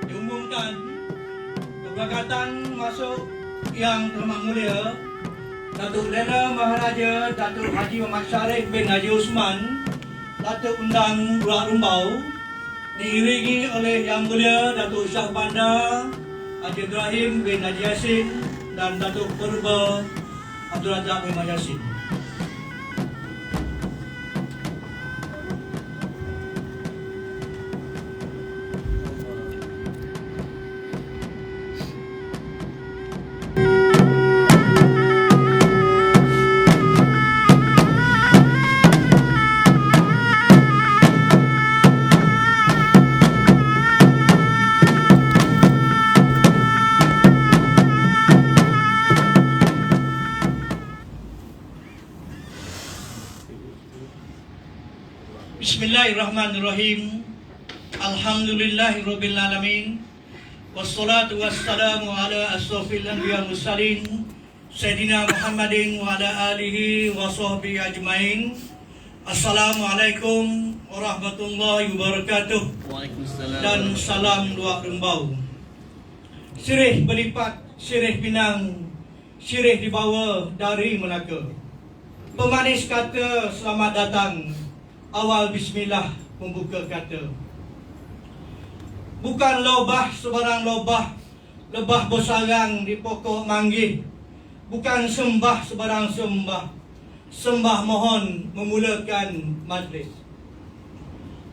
Diumumkan keberangkatan masuk Yang Terhormat Mulia Datuk Lela Maharaja Datuk Haji Muhammad Sharif bin Haji Osman, Datuk Undang Luar Rumbau, diiringi oleh Yang Mulia Datuk Shah Bandar Haji Ibrahim bin Haji Yassin dan Datuk Purba Abdul Razak bin Haji Yassin. Bismillahirrahmanirrahim. Alhamdulillahirabbil alamin. Wassalatu wassalamu ala asrofil anbiya mursalin Sayyidina Muhammadin wa ala alihi wa sahbihi ajmain. Assalamualaikum warahmatullahi wabarakatuh. Waalaikumsalam. Dan salam luar Rembau. Sirih berlipat, sirih Pinang, sirih dibawa dari Melaka. Pemanis kata selamat datang. Awal bismillah membuka kata. Bukan lobah sebarang lobah, lebah bersarang di pokok manggih. Bukan sembah sebarang sembah, sembah mohon memulakan majlis.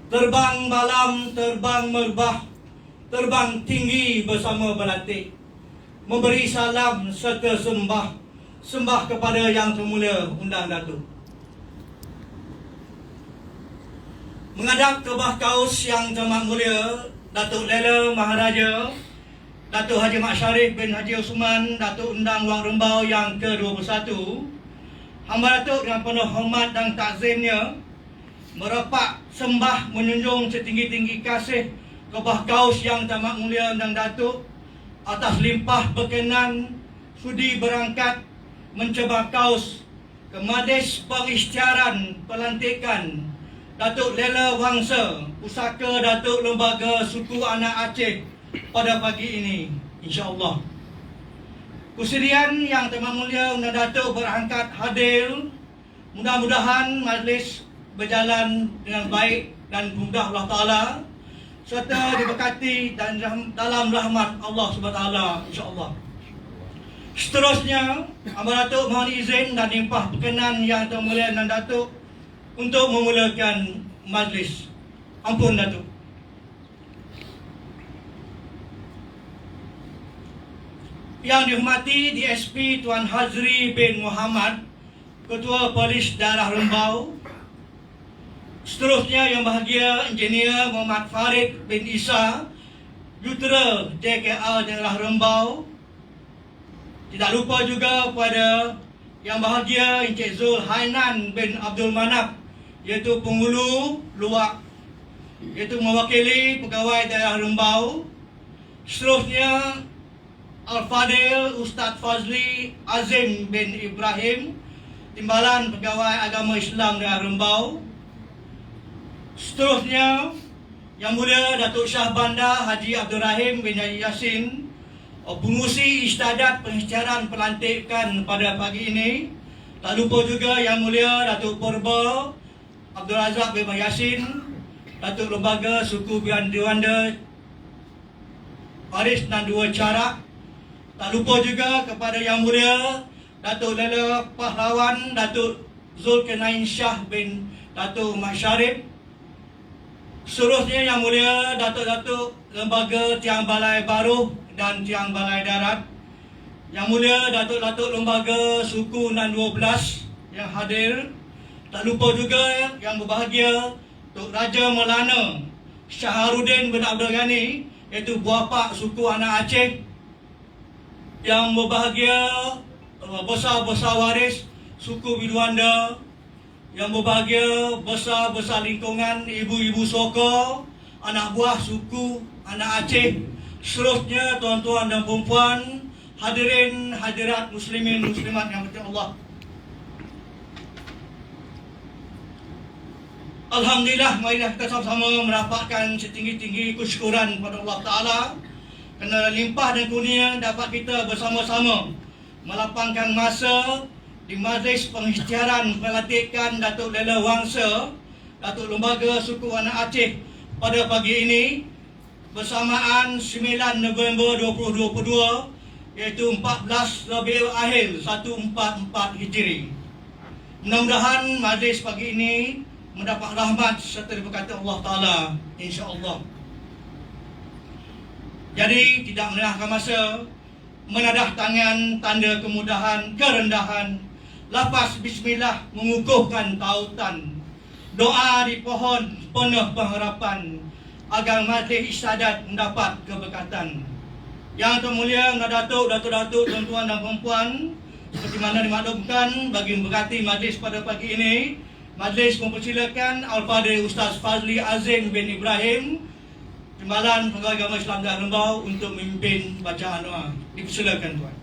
Terbang malam, terbang merbah, terbang tinggi bersama belatik. Memberi salam serta sembah, sembah kepada Yang Termulia Undang Datuk. Menghadap ke bah kaus Yang Terhormat Mulia Datuk Lela Maharaja Datuk Haji Mak Sharif bin Haji Osman, Datuk Undang Luar Rembau yang ke-21, hamba Datuk dengan penuh hormat dan takzimnya merepak sembah menjunjung setinggi-tinggi kasih ke bah kaus Yang Terhormat Mulia Undang Datuk atas limpah berkenan sudi berangkat mencoba kaus ke majlis pengisytiharan pelantikan Datuk Lela Wangsa, Pusaka Datuk Lembaga Suku Anak Aceh pada pagi ini, insya-Allah. Kesediaan Yang Terhormat Mulia Undang Datuk berangkat hadir. Mudah-mudahan majlis berjalan dengan baik dan mudah Allah Taala serta diberkati dan dalam rahmat Allah Subhanahu Taala, insya-Allah. Seterusnya, hamba Datuk mohon izin dan limpah berkenan Yang Terhormat Mulia Undang Datuk untuk memulakan majlis. Ampun Datuk. Yang dihormati DSP Tuan Hazri bin Muhammad, Ketua Polis Daerah Rembau. Seterusnya yang bahagia Engineer Muhammad Farid bin Isa, Jutera JKR Daerah Rembau. Tidak lupa juga pada yang bahagia Encik Zul Hainan bin Abdul Manaf, iaitu penghulu luak, iaitu mewakili pegawai daerah Rembau. Seterusnya Al-Fadil Ustaz Fazli Azim bin Ibrahim, Timbalan Pegawai Agama Islam daerah Rembau. Seterusnya Yang Mulia Datuk Shah Bandar Haji Abdul Rahim bin Haji Yassin, pengurusi istiadat pengisytiharan pelantikan pada pagi ini. Tak lupa juga Yang Mulia Datuk Purba Abdul Razak bin Yassin, Datuk Lembaga Suku Bian Diwander Paris dan Dua Carak. Tak lupa juga kepada Yang Mulia Datuk Lela Pahlawan Datuk Zulkarnain Shah bin Datuk Mak Sharif. Seterusnya Yang Mulia Datuk-Datuk Lembaga Tiang Balai Baru dan Tiang Balai Darat. Yang Mulia Datuk-Datuk Lembaga Suku Nan 12 yang hadir. Tak lupa juga yang berbahagia Tok Raja Melana Syaharuddin bin Abdul Ghani, iaitu Buapak Suku Anak Aceh. Yang berbahagia besar-besar waris Suku Biduanda, yang berbahagia, besar-besar lingkungan, ibu-ibu Sokor, anak buah suku, anak Aceh, seterusnya tuan-tuan dan perempuan, hadirin hadirat muslimin muslimat yang berkati Allah. Alhamdulillah, marilah kita sama-sama merapatkan setinggi-tinggi kesyukuran kepada Allah Ta'ala kerana limpah dan kurnia dapat kita bersama-sama melapangkan masa di Majlis Pengisytiharan Pelantikan Datuk Lela Wangsa, Datuk Lembaga Suku Anak Aceh pada pagi ini bersamaan 9 November 2022, iaitu 14 Rabiul Akhir 1444 Hijri. Mudah-mudahan majlis pagi ini mendapat rahmat serta diberkati Allah Ta'ala, insya-Allah. Jadi tidak melengahkan masa, menadah tangan tanda kemudahan, kerendahan, lafaz bismillah mengukuhkan tautan, doa dipohon penuh pengharapan agar majlis isyadat mendapat keberkatan. Yang termulia Datuk, tuan-tuan dan perempuan, seperti mana dimaklumkan, bagi memberkati majlis pada pagi ini, majlis mempersilakan Al-Fadhil Ustaz Fazli Azim bin Ibrahim, Timbalan Pegawai Agama Islam Daerah Rembau, untuk memimpin bacaan doa. Dipersilakan tuan.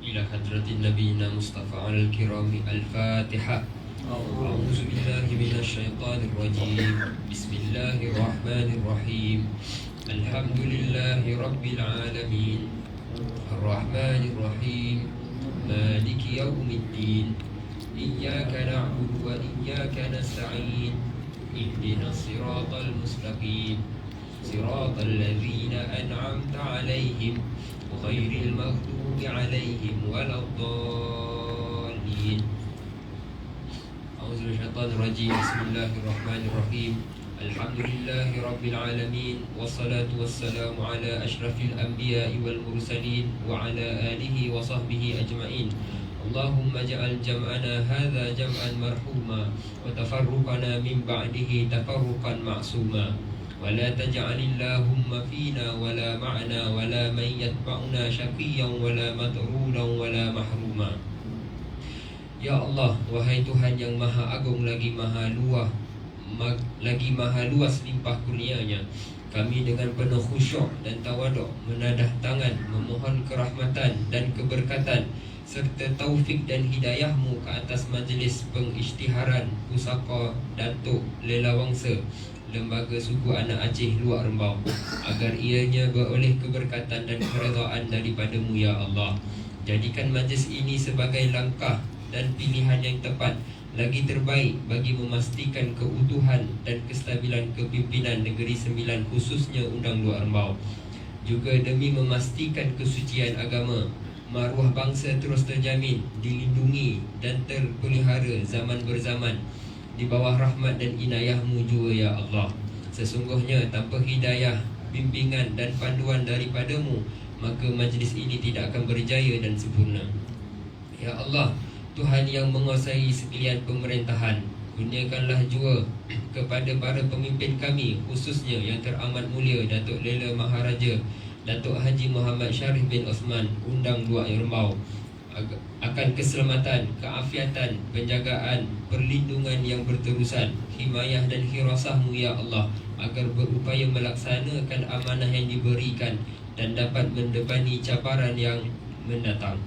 إلى حضرة نبينا مصطفى على الكرام الفاتحة. أعوذ بالله من الشيطان الرجيم. بسم الله الرحمن الرحيم. الحمد لله رب العالمين الرحمن الرحيم مالك يوم الدين إياك نعبد وإياك نستعين اهدنا الصراط المستقيم صراط الذين أنعمت عليهم غير المغضوب عليهم ولا الضالين. أعوذ بالله من الشيطان الرجيم. بسم الله الرحمن الرحيم. الحمد لله رب العالمين والصلاة والسلام على أشرف الأنبياء والمرسلين وعلى آله وصحبه أجمعين. اللهم اجعل جمعنا هذا جمعا مرحوما وتفرقنا من بعده تفرقا معصوما ولا تجعل اللهم فينا ولا معنا ولا من يتبعنا شقيا ولا مطرودا ولا محروما. Ya Allah, wahai Tuhan yang Maha Agung lagi Maha luas limpah kurnia-Nya, kami dengan penuh khusyuk dan tawaduk menadah tangan memohon kerahmatan dan keberkatan serta taufik dan hidayah-Mu ke atas majlis pengisytiharan Pusaka Datuk Lela Wangsa, Lembaga Suku Anak Aceh Luar Rembau, agar ianya beroleh keberkatan dan keredaan daripada-Mu ya Allah. Jadikan majlis ini sebagai langkah dan pilihan yang tepat lagi terbaik bagi memastikan keutuhan dan kestabilan kepimpinan Negeri Sembilan, khususnya Undang Luar Rembau. Juga demi memastikan kesucian agama, maruah bangsa terus terjamin, dilindungi dan terpelihara zaman berzaman di bawah rahmat dan inayah-Mu jua ya Allah. Sesungguhnya tanpa hidayah, bimbingan dan panduan daripada-Mu, maka majlis ini tidak akan berjaya dan sempurna. Ya Allah, Tuhan yang menguasai sekalian pemerintahan, kurniakanlah jua kepada para pemimpin kami, khususnya yang teramat mulia Datuk Lela Maharaja Datuk Haji Muhammad Sharif bin Osman, Undang Luar Rembau, akan keselamatan, keafiatan, penjagaan, perlindungan yang berterusan, himayah dan hirasah-Mu ya Allah, agar berupaya melaksanakan amanah yang diberikan dan dapat mendepani cabaran yang mendatang.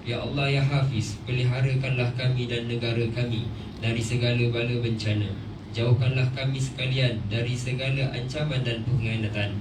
Ya Allah ya Hafiz, peliharakanlah kami dan negara kami dari segala bala bencana. Jauhkanlah kami sekalian dari segala ancaman dan pengkhianatan.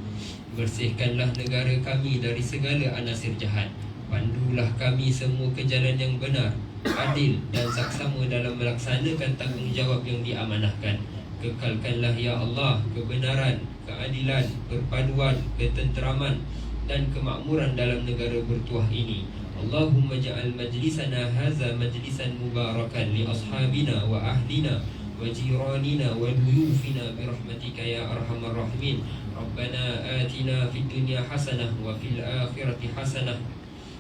Bersihkanlah negara kami dari segala anasir jahat. Pandulah kami semua ke jalan yang benar, adil dan saksama dalam melaksanakan tanggungjawab yang diamanahkan. Kekalkanlah ya Allah kebenaran, keadilan, perpaduan, ketenteraman dan kemakmuran dalam negara bertuah ini. Allahumma ja'al majlisana haza majlisan mubarakan li ashabina wa ahlina wa jiranina wa duyufina birahmatika ya arhamar rahimin. Rabbana atina fid dunya hasanah wa fil akhirati hasanah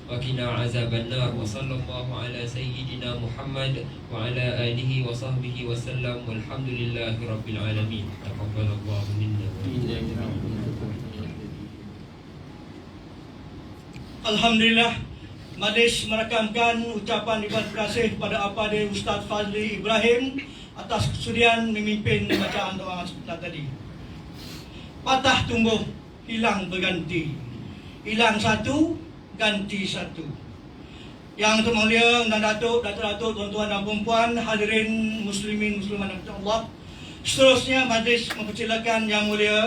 wa qina azaban nar. Wa sallallahu ala sayyidina Muhammad wa ala alihi wa sahbihi wa sallam walhamdulillahi rabbil alamin. Taqabbalallahu minna wa minkum. Alhamdulillah, Majlis merakamkan ucapan terima kasih kepada Apa-Dia Ustaz Fazli Ibrahim atas kesudian memimpin bacaan doa sebentar tadi. Patah tumbuh, hilang berganti. Hilang satu, ganti satu. Yang termulia dan datuk-datuk, tuan-tuan dan puan-puan, hadirin muslimin muslimat Allah. Seterusnya majlis mempersilakan Yang Mulia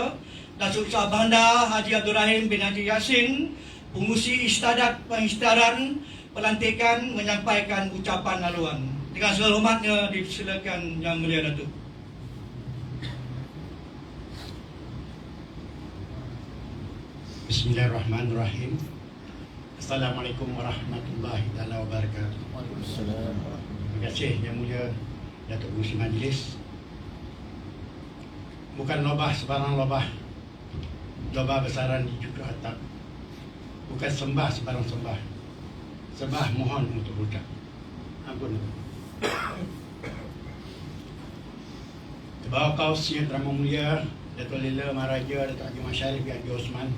Datuk Shah Bandar Haji Abdul Rahim bin Haji Yassin, pengurusi istiadat pengisytiharan pelantikan, menyampaikan ucapan haluan. Dengan segala hormatnya dipersilakan Yang Mulia Datuk. Bismillahirrahmanirrahim. Assalamualaikum warahmatullahi wabarakatuh. Waalaikumsalam. Terima kasih Yang Mulia Datuk Pengerusi Majlis. Bukan lobah sebarang lobah, lobah besaran di juga atap. Bukan sembah sebarang sembah, sembah mohon untuk berucap. Ampun. Bawah kaus yang teramat mulia Datuk Lila Maharaja Datuk Haji Masyarif bin Haji Osman,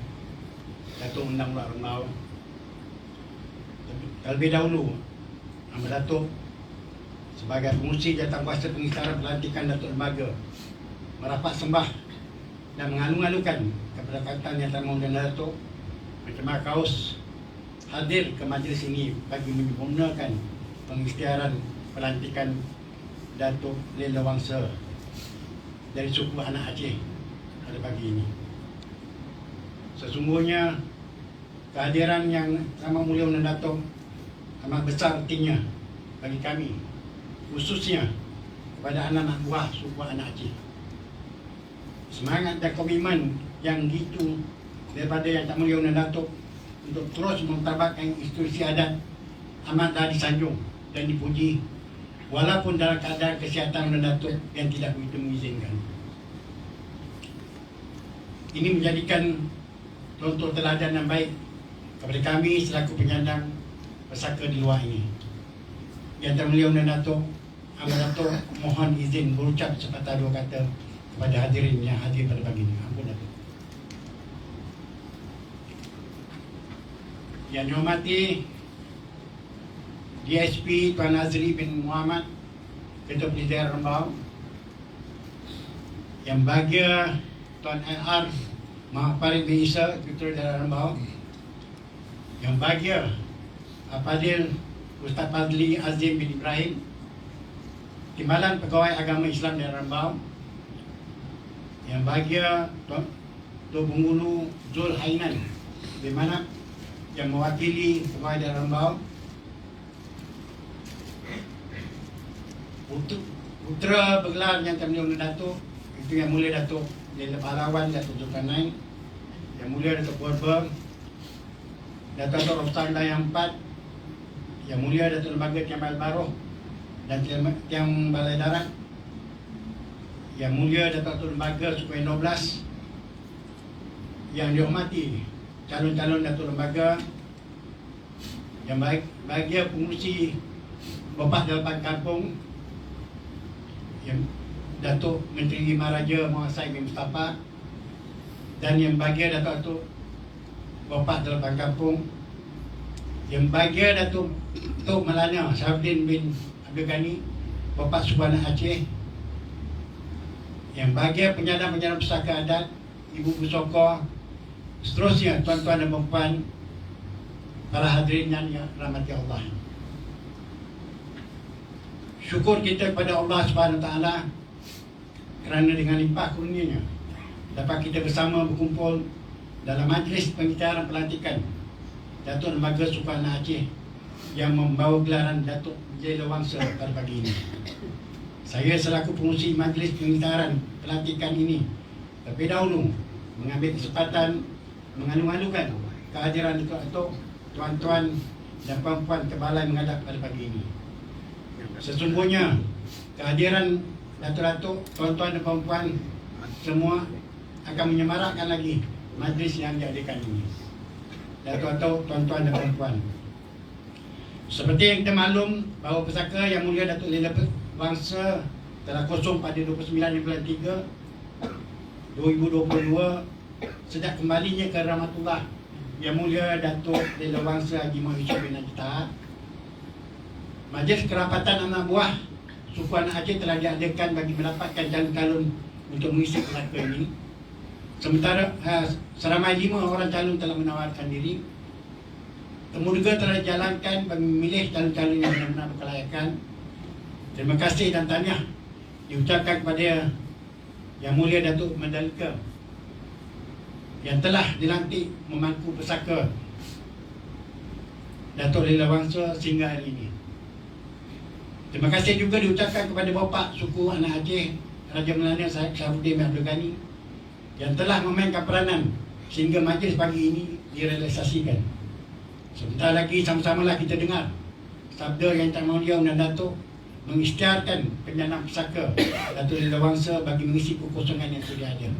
Datuk Undang Wang Rembau. Terlebih dahulu, Amat Datuk sebagai pengurusi jawatankuasa pengisytiharan pelantikan Datuk Lembaga merapat sembah dan mengalu-alukan kepada Kaitan Yang Teramat Mulia Datuk Berterima Kaus hadir ke majlis ini bagi menyempurnakan pengisytiharan pelantikan Datuk Lila Wangsa dari suku anak Aceh pada pagi ini. Sesungguhnya kehadiran Yang Teramat Mulia Datuk amat besar artinya bagi kami, khususnya kepada anak-anak buah suku anak Aceh. Semangat dan komitmen yang gitu daripada Yang Tak Mulia Datuk untuk terus mentabakkan institusi adat amatlah disanjung dan dipuji, walaupun dalam keadaan kesihatan Datuk yang tidak begitu mengizinkan. Ini menjadikan contoh teladan yang baik kepada kami selaku penyandang pesaka di luar ini. Yang Tak Mulia Datuk Amat Datuk mohon izin berucap sepatah dua kata kepada hadirin yang hadir pada pagi ini. Ampun Datuk. Yang dihormati DSP Tuan Azri bin Muhammad, Ketua Pendidikan Rembau. Yang bahagia Tuan LR Muhammad Farid bin Isa, Ketua Daerah Rembau. Yang bahagia Apa-Dia Ustaz Fazli Azim bin Ibrahim, Timbalan Pegawai Agama Islam Daerah Rembau. Yang bahagia Tuan Penghulu Zul Hainan bin Manap yang mewakili Pegawai Daerah Rembau. Putera bergelar Yang Tak Mulia Datuk, itu Yang Mulia Datuk Lila Pahlawan Datuk Zulkarnain, Yang Mulia Datuk Purba Datuk Rostan Yang 4, Yang Mulia Datuk Lembaga Tiang Baroh dan Tiang Balai Darat, Yang Mulia Datuk Lembaga Suku 12, yang dihormati calon-calon Datuk Lembaga, yang bahagia pengurusi Bapa Dalapan Kampung, yang Datuk Menteri Maharaja Muhammad Said bin Mustafa, dan yang bahagia Datuk Bapa Dalapan Kampung, yang bahagia Datuk Tok Malana Syafdin bin Abdul Ghani, Bapa Subhan Aceh, yang bahagia penyandang-penyandang pusaka adat, Ibu-ibu Sokor, seterusnya tuan-tuan dan puan, para hadirin yang dirahmati Allah. Syukur kita kepada Allah Subhanahu Wa Taala kerana dengan limpah kurnianya dapat kita bersama berkumpul dalam majlis pengisytiharan pelantikan Datuk Lembaga Suku Anak Aceh yang membawa gelaran Datuk Lila Wangsa pada pagi ini. Saya selaku pengurusi majlis pengisytiharan pelantikan ini terlebih dahulu mengambil kesempatan mengalu-alukan kehadiran Datuk, tuan-tuan dan puan-puan ke balai menghadap pada pagi ini. Sesungguhnya kehadiran datuk-datuk, tuan-tuan dan puan-puan semua akan menyemarakkan lagi majlis yang diadakan ini. Datuk-datuk, tuan-tuan dan puan-puan, seperti yang kita maklum bahawa pesaka Yang Mulia Datuk Lila Wangsa telah kosong pada 29 bulan 3 2022 sejak kembalinya ke rahmatullah Yang Mulia Datuk Lela Wangsa Haji Muhammad Yusof bin Haji Tahap, Majlis Kerapatan Anak Buah Suku Anak Aceh telah diadakan bagi mendapatkan calon-calon untuk mengisi pusaka ini. Sementara seramai 5 orang calon telah menawarkan diri. Temuduga telah dijalankan bagi memilih calon-calon yang benar-benar berkelayakan. Terima kasih dan tahniah diucapkan kepada Yang Mulia Datuk Mandalika yang telah dilantik memangku pusaka Datuk Lela Wangsa sehingga hari ini. Terima kasih juga diucapkan kepada bapa suku Anak Aceh Raja Melana Syahrudin Abdul Ghani yang telah memainkan peranan sehingga majlis pagi ini direalisasikan. Sebentar lagi sama-samalah kita dengar sabda yang Yang Mulia dan Datuk mengisytiharkan penjanaan pusaka Datuk Lela Wangsa bagi mengisi kekosongan yang sudah ada.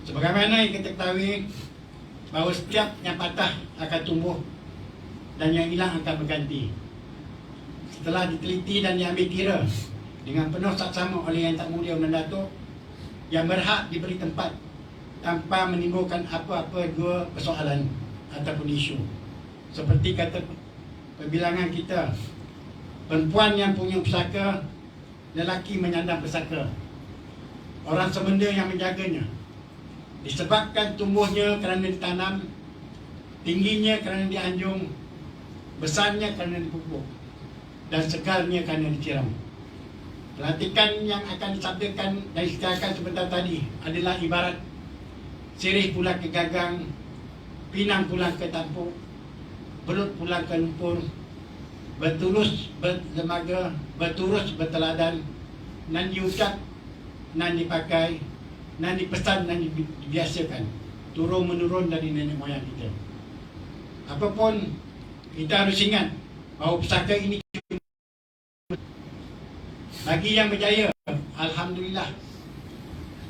Sebagaimana yang kita ketahui bahawa setiap yang patah akan tumbuh dan yang hilang akan berganti. Setelah diteliti dan diambil kira dengan penuh saksama oleh Yang Tak Mulia dan Datuk, yang berhak diberi tempat tanpa menimbulkan apa-apa dua persoalan ataupun isu. Seperti kata perbilangan kita, perempuan yang punya pusaka, lelaki menyandang pusaka. Orang semenda yang menjaganya. Disebabkan tumbuhnya kerana ditanam, tingginya kerana dianjung, besarnya kerana dipupuk, dan segarnya kerana disiram. Pelantikan yang akan disabdakan dan disediakan sebentar tadi adalah ibarat sirih pulang ke gagang, pinang pulang ke tampuk, belut pulang ke lumpur, bertulus berlembaga, berturus berteladan, nan diucap, nan dipakai, nan dipesan dan dibiasakan turun menurun dari nenek moyang kita. Apapun, kita harus ingat bahawa pusaka ini bagi yang berjaya, alhamdulillah,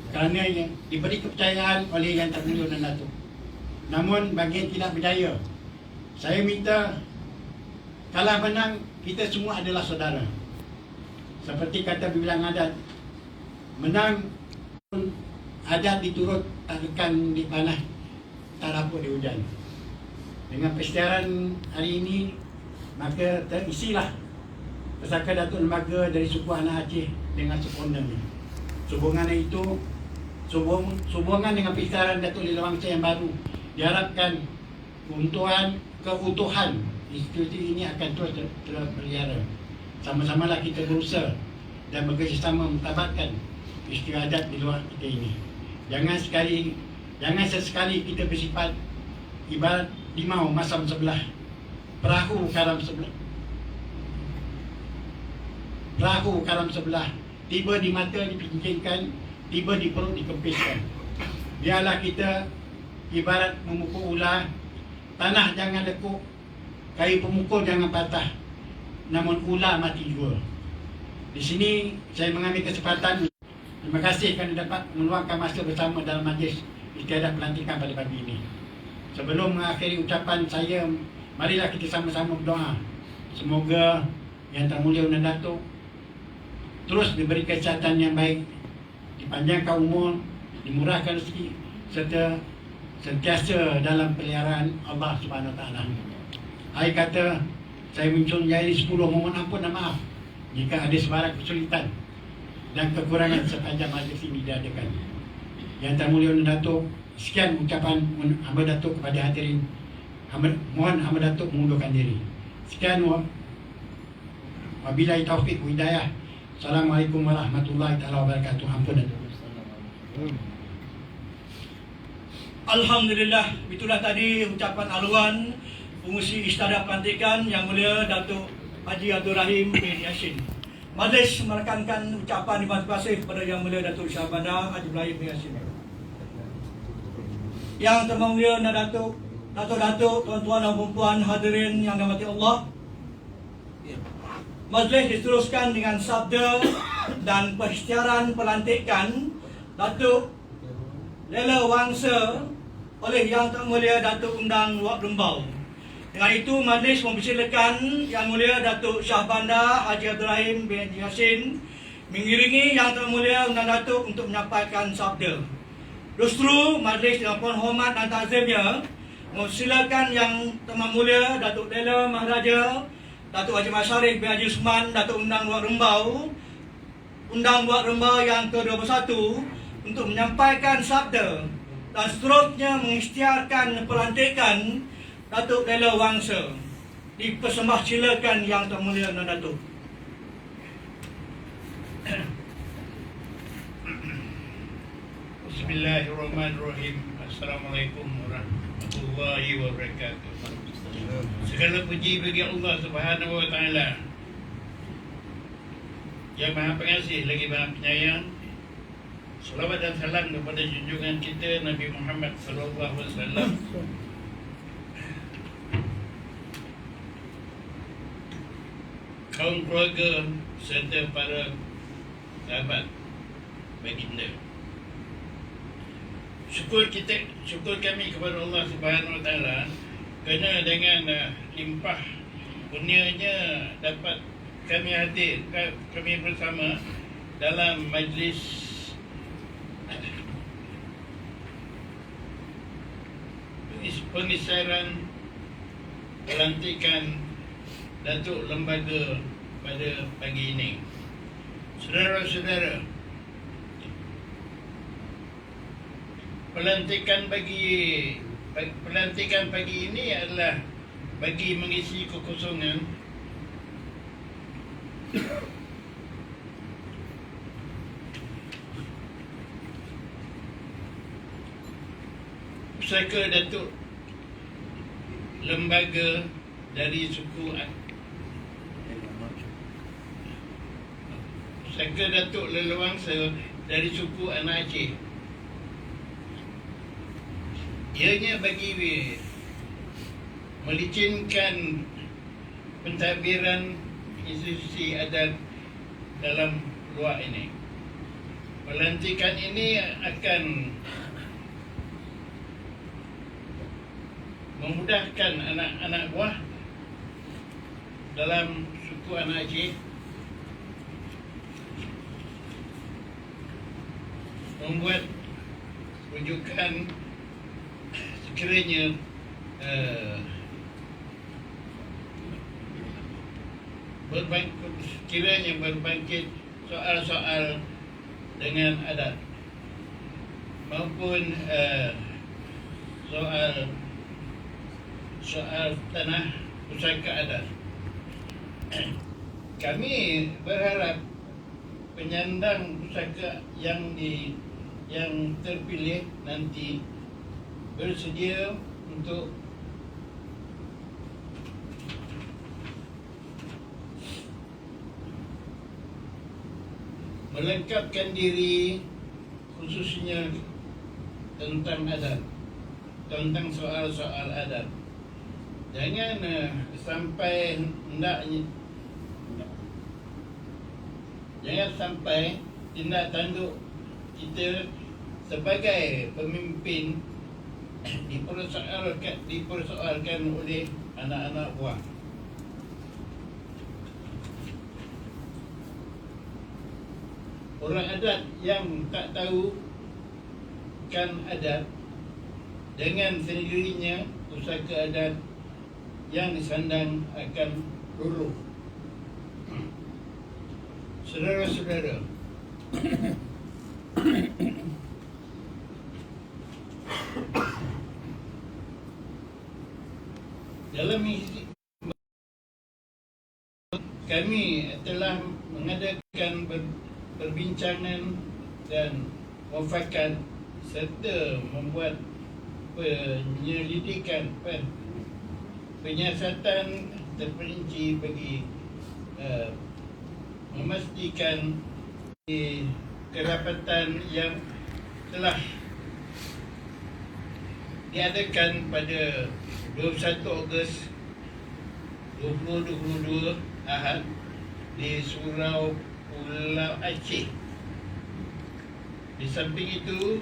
kerana yang diberi kepercayaan oleh Yang Tak Mulia dan Datuk. Namun bagi yang tidak berjaya, saya minta kalah menang kita semua adalah saudara. Seperti kata bilangan adat, menang adat diturut, tak lekan di panah, tak rapuk di hujan. Dengan persiaran hari ini, maka terisilah pusaka Datuk Lembaga dari suku Anak Aceh dengan sempurnanya. Sehubungan dengan persiaran Datuk Lela Wangsa yang baru, diharapkan keutuhan institusi ini akan terus berliara. Sama-samalah kita berusaha dan bekerjasama mentabatkan istiadat di luar kita ini. Jangan sesekali kita bersifat ibarat limau masam sebelah, perahu karam sebelah, tiba di mata dipinggirkan, tiba di perut dikempiskan. Biarlah kita ibarat memukul ular, tanah jangan lekuk, kayu pemukul jangan patah, namun ular mati juga. Di sini saya mengambil kesempatan. Terima kasih kerana dapat meluangkan masa bersama dalam majlis istiadat pelantikan pada pagi ini. Sebelum mengakhiri ucapan saya, marilah kita sama-sama berdoa. Semoga Yang Tak Mulia dan Datuk terus diberi kesihatan yang baik, dipanjangkan umur, dimurahkan rezeki, serta sentiasa dalam peliharaan Allah Subhanahu Wa Taala. Akhir kata, saya muncul menjadi 10 mohon ampun dan maaf jika ada sebarang kesulitan dan kekurangan sepanjang majlis ini diadakan. Yang Tak Mulia dan Datuk, sekian ucapan hamba Datuk kepada hadirin. Mohon hamba Datuk mengundurkan diri. Sekian, wabillahi taufik wa hidayah. Assalamualaikum warahmatullahi wabarakatuh. Ampun dan Alhamdulillah, itulah tadi ucapan haluan pengusi istiadat pelantikan Yang Mulia Datuk Haji Abdul Rahim bin Yassin. Majlis merekankan ucapan terima kasih kepada Yang Mulia Datuk Syahbandar Haji Ibrahim bin Yassin. Yang termulia dan Datuk-Datuk, tuan-tuan dan puan-puan hadirin yang dirahmati Allah. Majlis diteruskan dengan sabda dan peristiaran pelantikan Datuk Lela Wangsa oleh Yang Tak Mulia Datuk Undang Wak Rembau. Dengan itu, majlis mempersilakan Yang Mulia Datuk Syahbandar Haji Abdul Rahim bin Yassin mengiringi Yang Tak Mulia Undang Datuk untuk menyampaikan sabda. Justru majlis dengan puan hormat dan takzimnya mempersilakan Yang Terma Mulia Datuk Lela Maharaja Datuk Haji Mat Sharif bin Haji Usman, Datuk Undang Luar Rembau, Undang Luar Rembau yang ke-21 untuk menyampaikan sabda dan seterusnya mengisytiharkan pelantikan Datuk Lela Wangsa. Dipersembahsilakan Yang Termulia dan Datuk. Bismillahirrahmanirrahim. Assalamualaikum warahmatullahi wabarakatuh. Segala puji bagi Allah Subhanahu wa taala yang Maha Pengasih lagi Maha Penyayang. Salawat dan salam kepada junjungan kita Nabi Muhammad sallallahu alaihi wasallam. Kaum keluarga serta para sahabat baginda. Syukur kami kepada Allah Subhanahu wa taala kerana dengan limpah kurnianya dapat kami hadir kami bersama dalam majlis pengisytiharan pelantikan Datuk Lembaga pada pagi ini. Saudara-saudara, pelantikan pagi ini adalah bagi mengisi kekosongan pusaka Datuk Lembaga dari suku pusaka Datuk Lela Wangsa dari suku Anak Aceh. Ianya bagi melicinkan pentadbiran institusi adat dalam luar ini. Pelantikan ini akan memudahkan anak-anak buah dalam suku Anak Aceh membuat rujukan sekiranya berbangkit soal-soal dengan adat maupun soal tanah pusaka adat. Kami berharap penyandang pusaka yang terpilih nanti bersedia untuk melengkapkan diri khususnya tentang adat, tentang soal-soal adat. Jangan sampai tindak tanduk kita sebagai pemimpin dipersoalkan oleh anak-anak buah. Orang adat yang tak tahu kan adat, dengan sendirinya pusaka adat yang disandang akan luluh. Saudara-saudara, dalam kami telah mengadakan perbincangan dan muafakat serta membuat penyelidikan penyiasatan terperinci bagi memastikan kerapatan yang telah diadakan pada 21 Ogos 2022 Ahad di Surau Pulau Aceh. Di samping itu,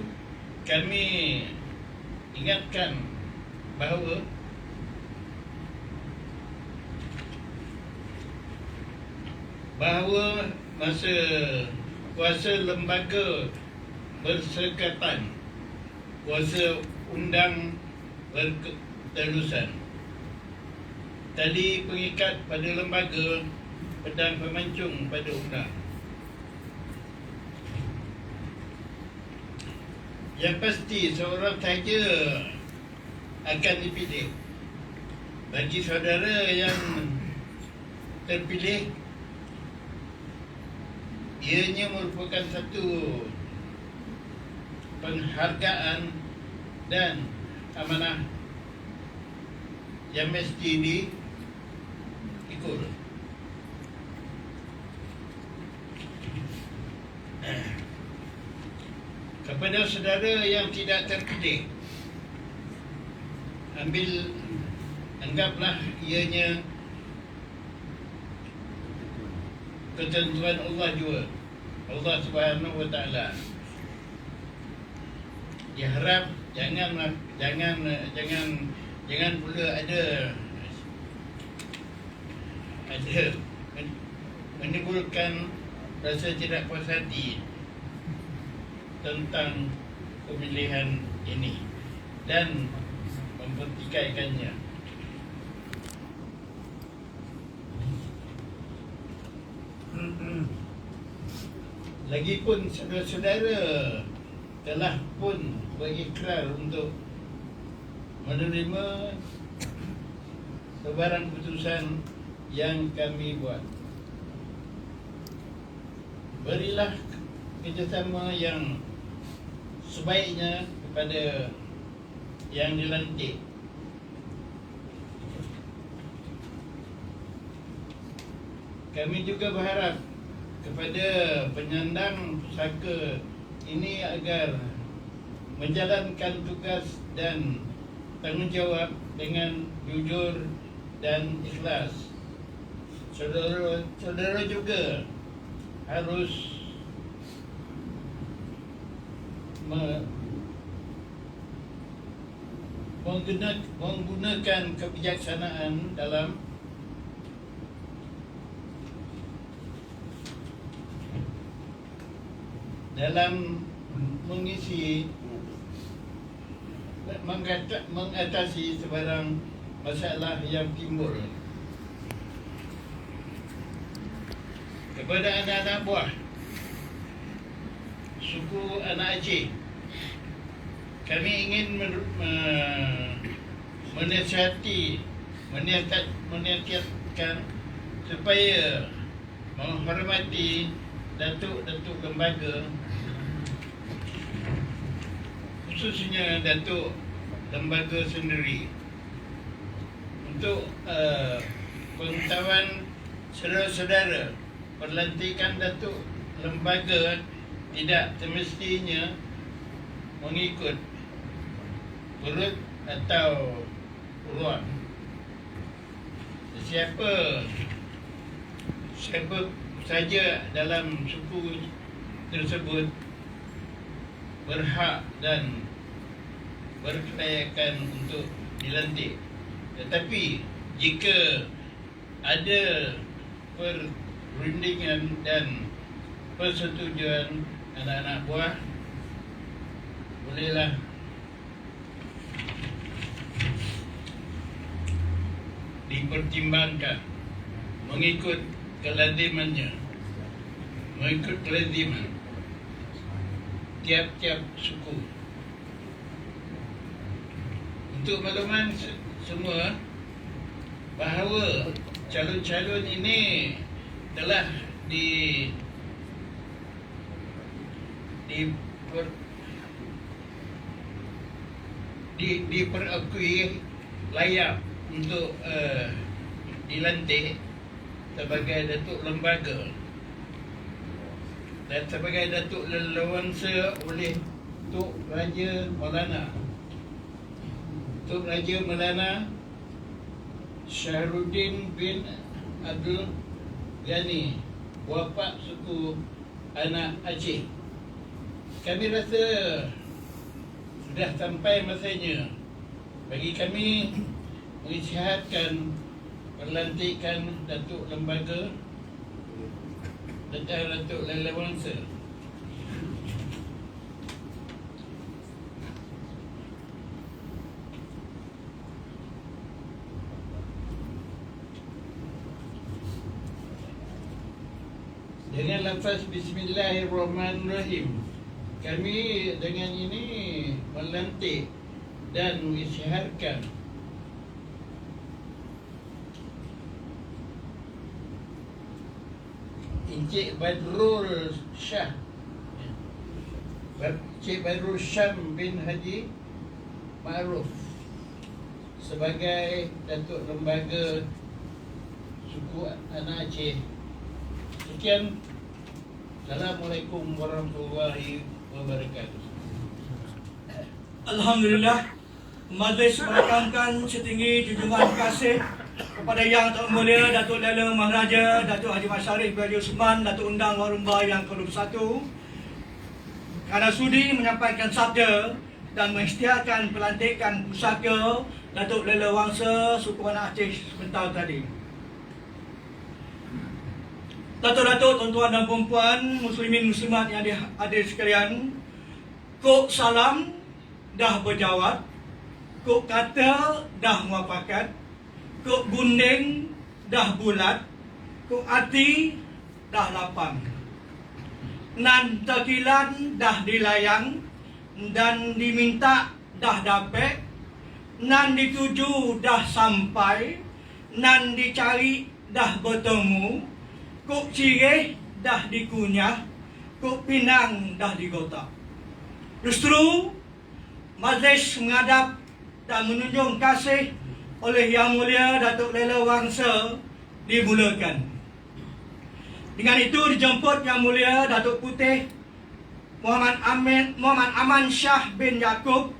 kami ingatkan bahawa masa kuasa lembaga bersekatan kuasa undang berketerusan. Tali pengikat pada lembaga, pedang pemancung pada undang. Yang pasti seorang sahaja akan dipilih. Bagi saudara yang terpilih, ianya merupakan satu penghargaan dan amanah yang mesti diikut. Kepada saudara yang tidak terpilih, anggaplah ianya ketentuan Allah juga, Allah Subhanahu Wa Taala. Diharap jangan pula ada menimbulkan rasa tidak puas hati tentang pemilihan ini dan mempertikaikannya. Lagipun saudara-saudara telah pun berikrar untuk menerima sebarang keputusan yang kami buat. Berilah kerjasama yang sebaiknya kepada yang dilantik. Kami juga berharap kepada penyandang pusaka ini agar menjalankan tugas dan tanggungjawab dengan jujur dan ikhlas. Saudara juga harus menggunakan kebijaksanaan dalam mengatasi sebarang masalah yang timbul. Kepada anak-anak buah suku anak Aceh, kami ingin menasihatkan supaya menghormati datuk-datuk lembaga, khususnya datuk lembaga sendiri. Untuk pengetahuan saudara-saudara, perlantikan datuk lembaga tidak semestinya mengikut urut atau uruan. Siapa saja dalam suku tersebut berhak dan berkelayakan untuk dilantik. Tetapi jika ada perundingan dan persetujuan anak-anak buah, bolehlah dipertimbangkan mengikut kelazimannya, mengikut kelaziman tiap-tiap suku. Untuk makluman semua bahawa calon-calon ini telah diperakui layak untuk dilantik sebagai datuk lembaga dan sebagai datuk leluansa oleh Tok Raja Maulana Syahruddin bin Abdul Ghani, bapa suku anak Aceh. Kami rasa sudah sampai masanya bagi kami mengisytiharkan perlantikan datuk lembaga dan datuk leluansa. dengan lafaz Bismillahirrahmanirrahim. Kami dengan ini melantik dan mengisyaratkan Encik Badrul Shah, Encik Badrul Syam bin Haji Ma'ruf sebagai Datuk Lembaga Suku Anak Aceh. Sekian. Assalamualaikum warahmatullahi wabarakatuh. Alhamdulillah, majlis merakamkan setinggi junjungan kasih kepada Yang Termulia Datuk Lela Maharaja Datuk Haji Mat Sharif bin Haji Osman, Datuk Undang Warumba yang ke-21, kerana sudi menyampaikan sabda dan mengisytiharkan pelantikan pusaka Datuk Lela Wangsa Suku Anak Aceh sebentar tadi. Datuk-datuk, tuan-tuan dan puan-puan, muslimin muslimat yang hadir sekalian, kok salam dah berjawab, kok kata dah muafakat, kok gunding dah bulat, kok hati dah lapang, nan tekilan dah dilayang, dan diminta dah dapat, nan dituju dah sampai, nan dicari dah bertemu, kok cireh dah dikunyah, kok pinang dah digotak. Justru majlis menghadap dan menunjung kasih oleh Yang Mulia Datuk Lela Wangsa dimulakan. Dengan itu dijemput Yang Mulia Datuk Putih Muhammad Aman Shah bin Yaakob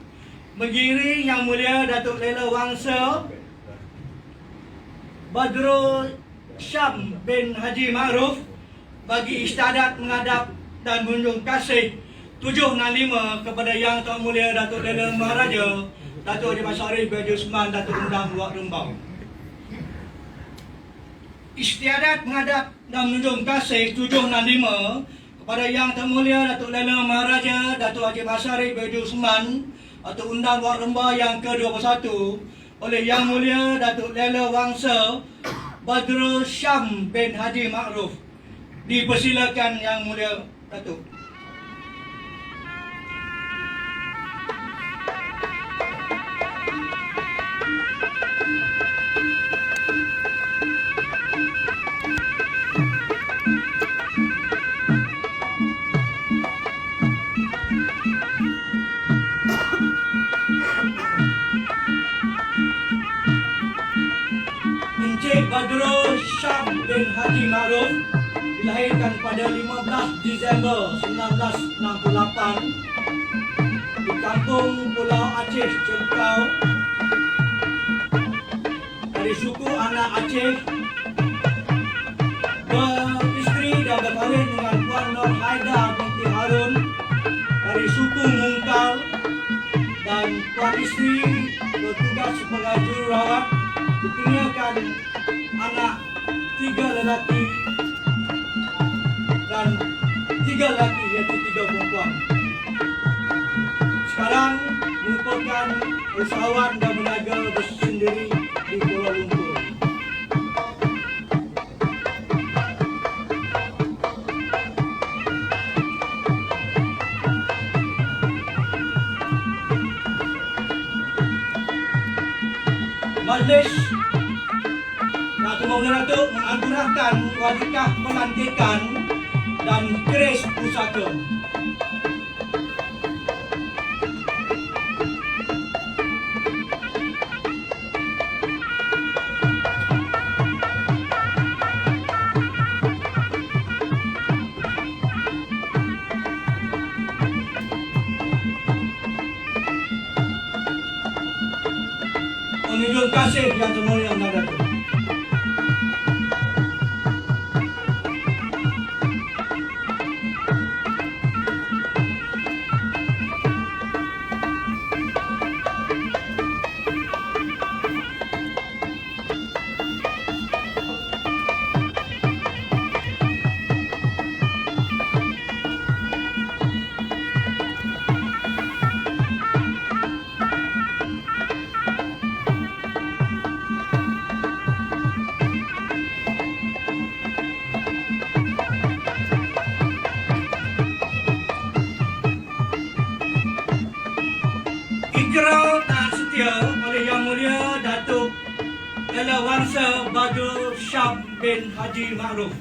mengiring Yang Mulia Datuk Lela Wangsa Badrul Syam bin Haji Ma'ruf bagi istiadat menghadap dan menunjung kasih 765 kepada Yang Termulia Datuk Lela Maharaja Datuk Haji Mat Sharif bin Haji Osman, Datuk Undang Wak Rembau. Istiadat menghadap dan menunjung kasih 765 kepada Yang Termulia Datuk Lela Maharaja Datuk Haji Mat Sharif bin Haji Osman, Datuk Undang Wak Rembau yang ke-21 oleh Yang Mulia Datuk Lela Wangsa Badrul Syam bin Haji Ma'ruf. Dipersilakan Yang Mulia Datuk. Encik Badrul Syam bin Haji Ma'ruf dilahirkan pada 15 Disember 1968 di kampung Pulau Aceh, Cengkau, dari suku anak Aceh, beristeri dan berkahwin dengan Puan Nur Haida binti Harun dari suku Mungkal, dan Puan isteri bertugas sebagai jururawat, dikurniakan anak 3 lelaki dan 3 lelaki iaitu 3 perempuan. Sekarang merupakan usahawan dan berniaga bersendiri di Kuala Lumpur. Majlis Datuk Maulana Datuk menganugerahkan wadikah pelantikan dan keris pusaka. Menunjuk kasih Yang Termulia Datuk. setia oleh Yang Mulia Datuk Lela Wangsa Badrul Syam bin Haji Ma'ruf.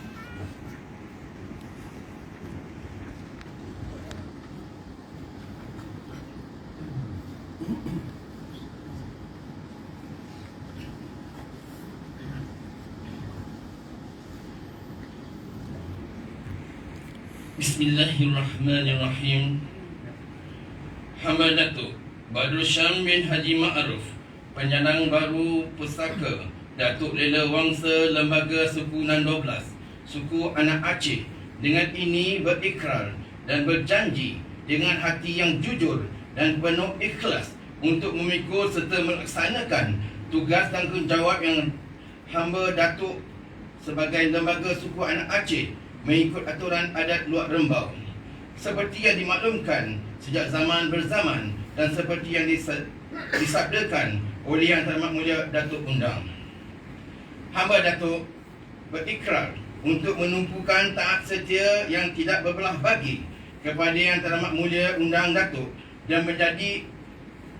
Bismillahirrahmanirrahim. Hamba Datuk Badrul Syam bin Haji Ma'ruf, Penyandang Baru Pusaka Datuk Lela Wangsa Lembaga Suku Nan 12 Suku Anak Aceh, dengan ini berikrar dan berjanji dengan hati yang jujur dan penuh ikhlas untuk memikul serta melaksanakan tugas tanggungjawab yang hamba Datuk sebagai Lembaga Suku Anak Aceh mengikut aturan adat Luak Rembau seperti yang dimaklumkan sejak zaman berzaman dan seperti yang disabdakan oleh Yang Terhormat Mulia Datuk Undang. Hamba Datuk berikrar untuk menumpukan taat setia yang tidak berbelah bagi kepada Yang Terhormat Mulia Undang Datuk dan menjadi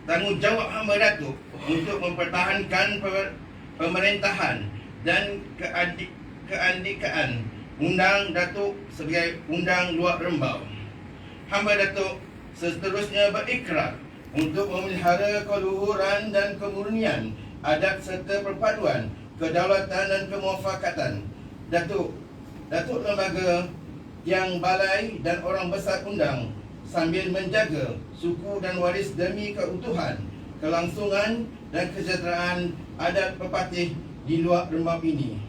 tanggungjawab hamba Datuk untuk mempertahankan pemerintahan dan keandikaan Undang Datuk sebagai Undang Luak Rembau. Hamba Datuk seterusnya berikrar untuk memelihara keluhuran dan kemurnian adat serta perpaduan kedaulatan dan kemuafakatan Datuk Lembaga Yang Balai dan Orang Besar Undang sambil menjaga suku dan waris demi keutuhan, kelangsungan dan kesejahteraan adat pepatih di Luak Rembau ini.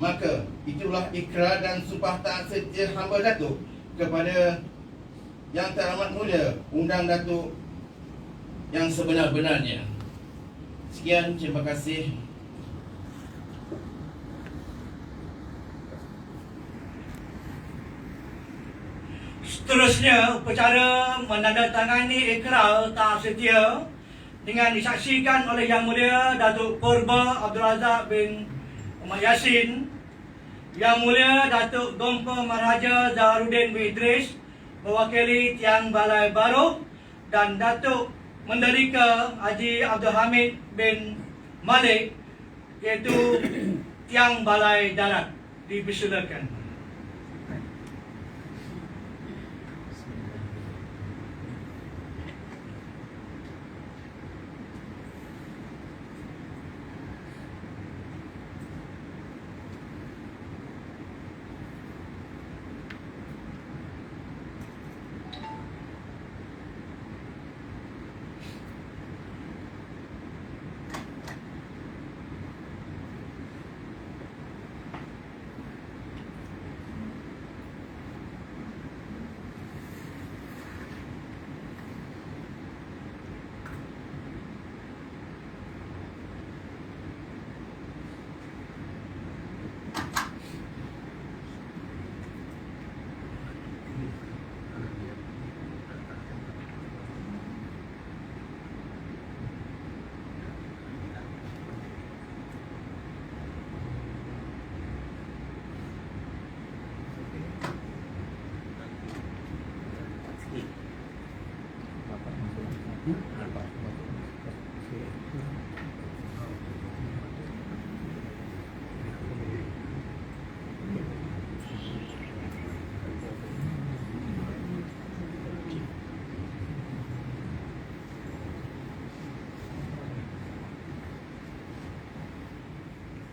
Maka itulah ikrar dan sumpah taat setia hamba Datuk kepada Yang Terhormat Mulia Undang Datuk yang sebenar-benarnya. Sekian, terima kasih. Seterusnya, upacara menandatangani ikrar taat setia dengan disaksikan oleh Yang Mulia Datuk Purba Abdul Razak bin Muhammad Yassin, Yang Mulia Datuk Gompa Maharaja Zaharuddin bin Idris mewakili Tiang Balai Baru, dan Datuk Menderika Haji Abdul Hamid bin Malik iaitu Tiang Balai Darat. Dipersilakan.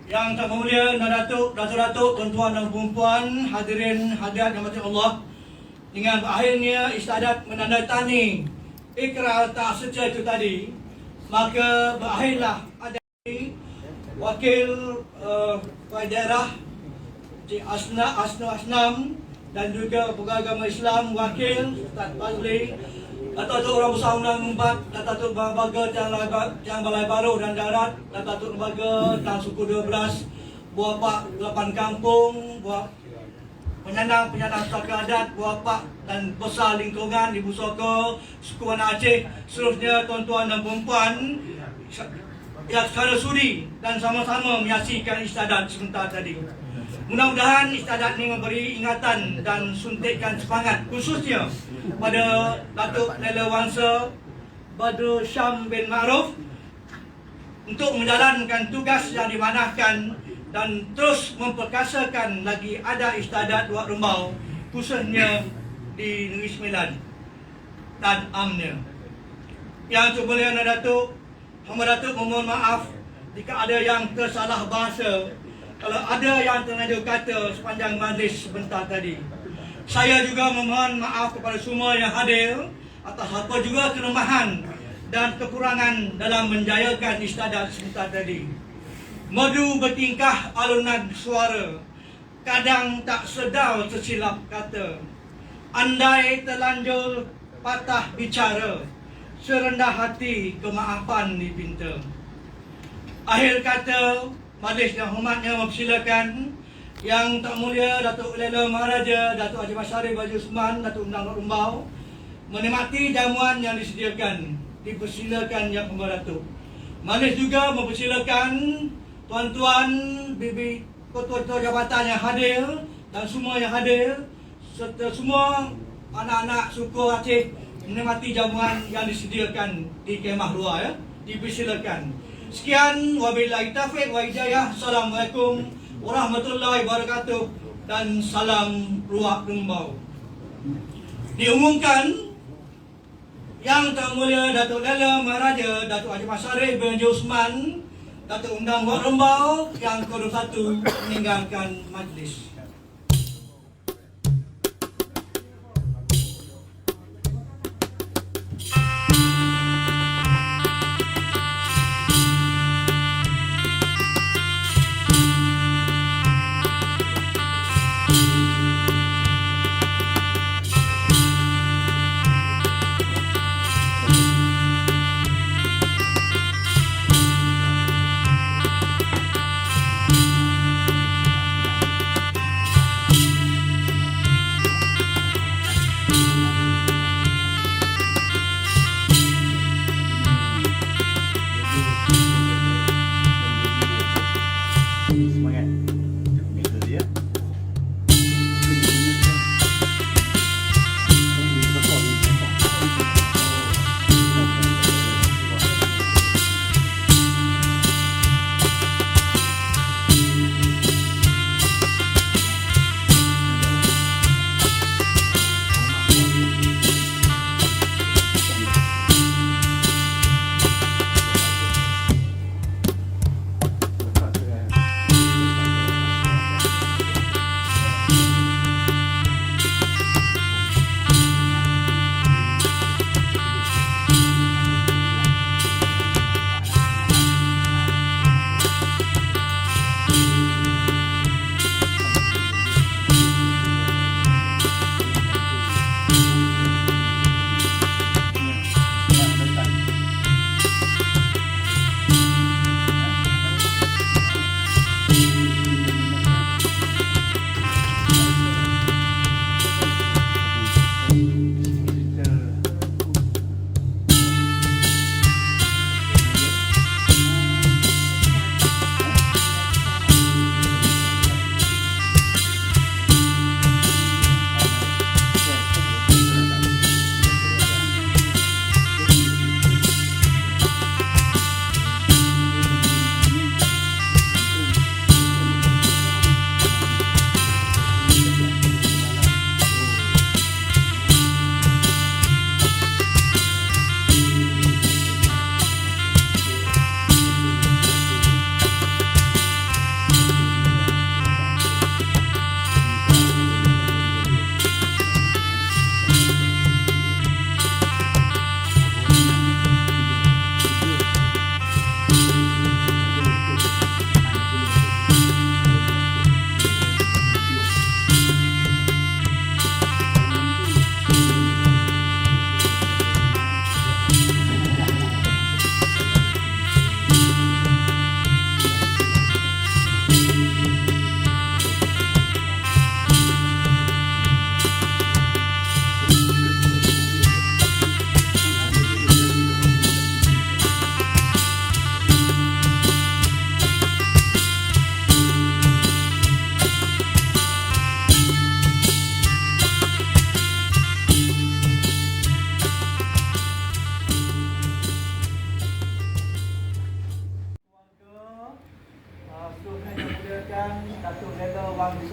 Yang Termulia Datuk, tuan-tuan dan puan-puan, hadirin hadirat yang dirahmati Allah, dengan berakhirnya istiadat menandatangani ikrar taat setia itu tadi, maka berakhirlah ada wakil kepala daerah Cik Asnam dan juga pegawai agama Islam wakil Ustaz Fazli, Datuk Orang Besar Undang 4, Datuk Lembaga Tiang Balai Baru dan Darat, Datuk Lembaga Tang Suku 12, Buah Pak 8 Kampung, Buah penyandang pusaka adat, Buah Pak dan besar lingkungan Ibu Soko, Suku Anak Aceh, seterusnya tuan-tuan dan puan-puan yang secara sudi dan sama-sama menyaksikan istiadat sebentar tadi. Mudah-mudahan istiadat ini memberi ingatan dan suntikan semangat khususnya pada Datuk Lela Wangsa Badrul Syam bin Ma'ruf untuk menjalankan tugas yang dimanahkan dan terus memperkasakan lagi ada istiadat Wak Rembau khususnya di Negeri Sembilan dan UMNO. Yang Mulia Datuk, hamba Datuk memohon maaf jika ada yang tersalah bahasa, kalau ada yang terlanjur kata sepanjang majlis sebentar tadi. Saya juga memohon maaf kepada semua yang hadir atas apa juga kelemahan dan kekurangan dalam menjayakan istiadat sebentar tadi. Merdu bertingkah alunan suara, kadang tak sedar tersilap kata. Andai terlanjur patah bicara, serendah hati kemaafan dipinta. Akhir kata, majlis yang hormatnya mempersilakan Yang Tak Mulia Datuk Lela Maharaja, Datuk Haji Masyarif Haji Usman, Datuk Undang Wak Rembau menikmati jamuan yang disediakan. Dipersilakan Yang Pemba Datuk. Majlis juga mempersilakan tuan-tuan, bibi, ketua-ketua jabatan yang hadir dan semua yang hadir serta semua anak-anak suku Aceh menikmati jamuan yang disediakan di kemah luar ya. Dipersilakan. Sekian, wabillahi taufiq wa hidayah. Assalamualaikum warahmatullahi wabarakatuh dan salam Wak Rembau. Diumumkan Yang Tak Mulia Datuk Lela Maharaja, Datuk Haji Masyarif bin Haji Usman, Datuk Undang Wak Rembau yang ke-21 meninggalkan majlis.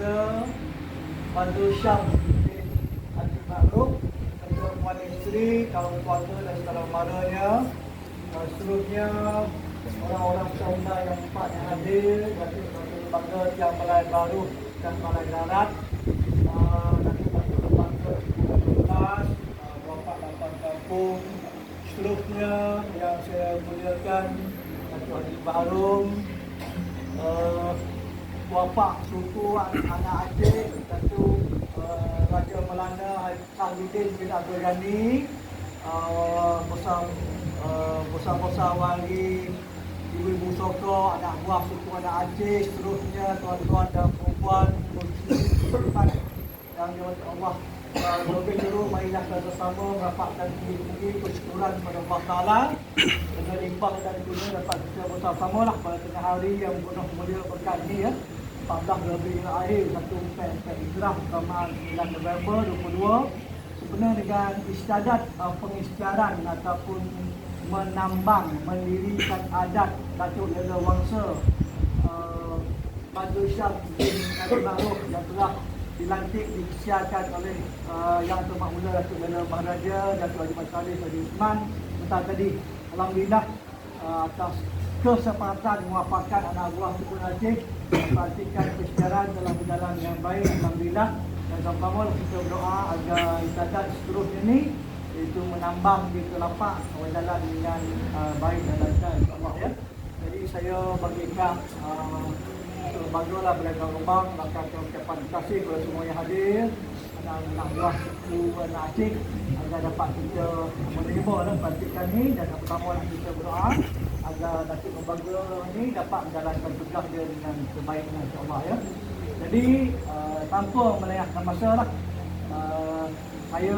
Keluarga Badrul Syam bin Haji Ma'ruf, Ketua Puan Isteri, kaum keluarga dan saudara maranya, seterusnya orang-orang saudara yang empat yang hadir, Datuk Lembaga Tiang Balai Baru dan Balai Darat, Datuk Lembaga 12, Bapak Kampung, seterusnya yang saya muliakan Datuk Haji Baharum, Bapak suku anak Aceh, Datuk Raja Melanda Sahdudin bin Abdul Ghani, besar-besar wali ibu-ibu Soko, anak buah suku anak Aceh, seterusnya tuan-tuan dan perempuan muslimat yang dirahmati Allah. Lebih dulu marilah kita bersama merapatkan tinggi-tinggi kesyukuran kepada Allah Ta'ala dengan limpah dan dunia dapat kita bersama lah pada tengah hari yang penuh mulia berkat ini ya. 14 Rabiul Akhir 1 Hijrah Kamal 9 November 22 sebenarnya dengan istiadat pengisytiharan ataupun menambang mendirikan adat Datuk Lela Wangsa Badrul Syam bin Haji Ma'ruf yang telah dilantik disiarkan oleh Yang Terhormat Mula Datuk Lela Maharaja Datuk Haji Mat Saleh Haji Usman tentang tadi. Alhamdulillah atas kesempatan mewafatkan anak buah suku Aceh, pastikan kesejahteraan telah berjalan dengan baik. Alhamdulillah, dan sama-sama kita berdoa agar ibadat seterusnya ini itu menambang di telapak berjalan dengan baik dan lancar insya-Allah ya. Jadi saya bagikan Lembaga Belajar Rembang akan ucapan terima kasih kepada semua yang hadir, anak buah suku anak Aceh agar dapat kita menerima pelantikan ini, dan pertama kita berdoa agar Datuk Lembaga ini dapat menjalankan tugas dia dengan sebaiknya insya-Allah ya. Jadi tanpa melengahkan masa lah, saya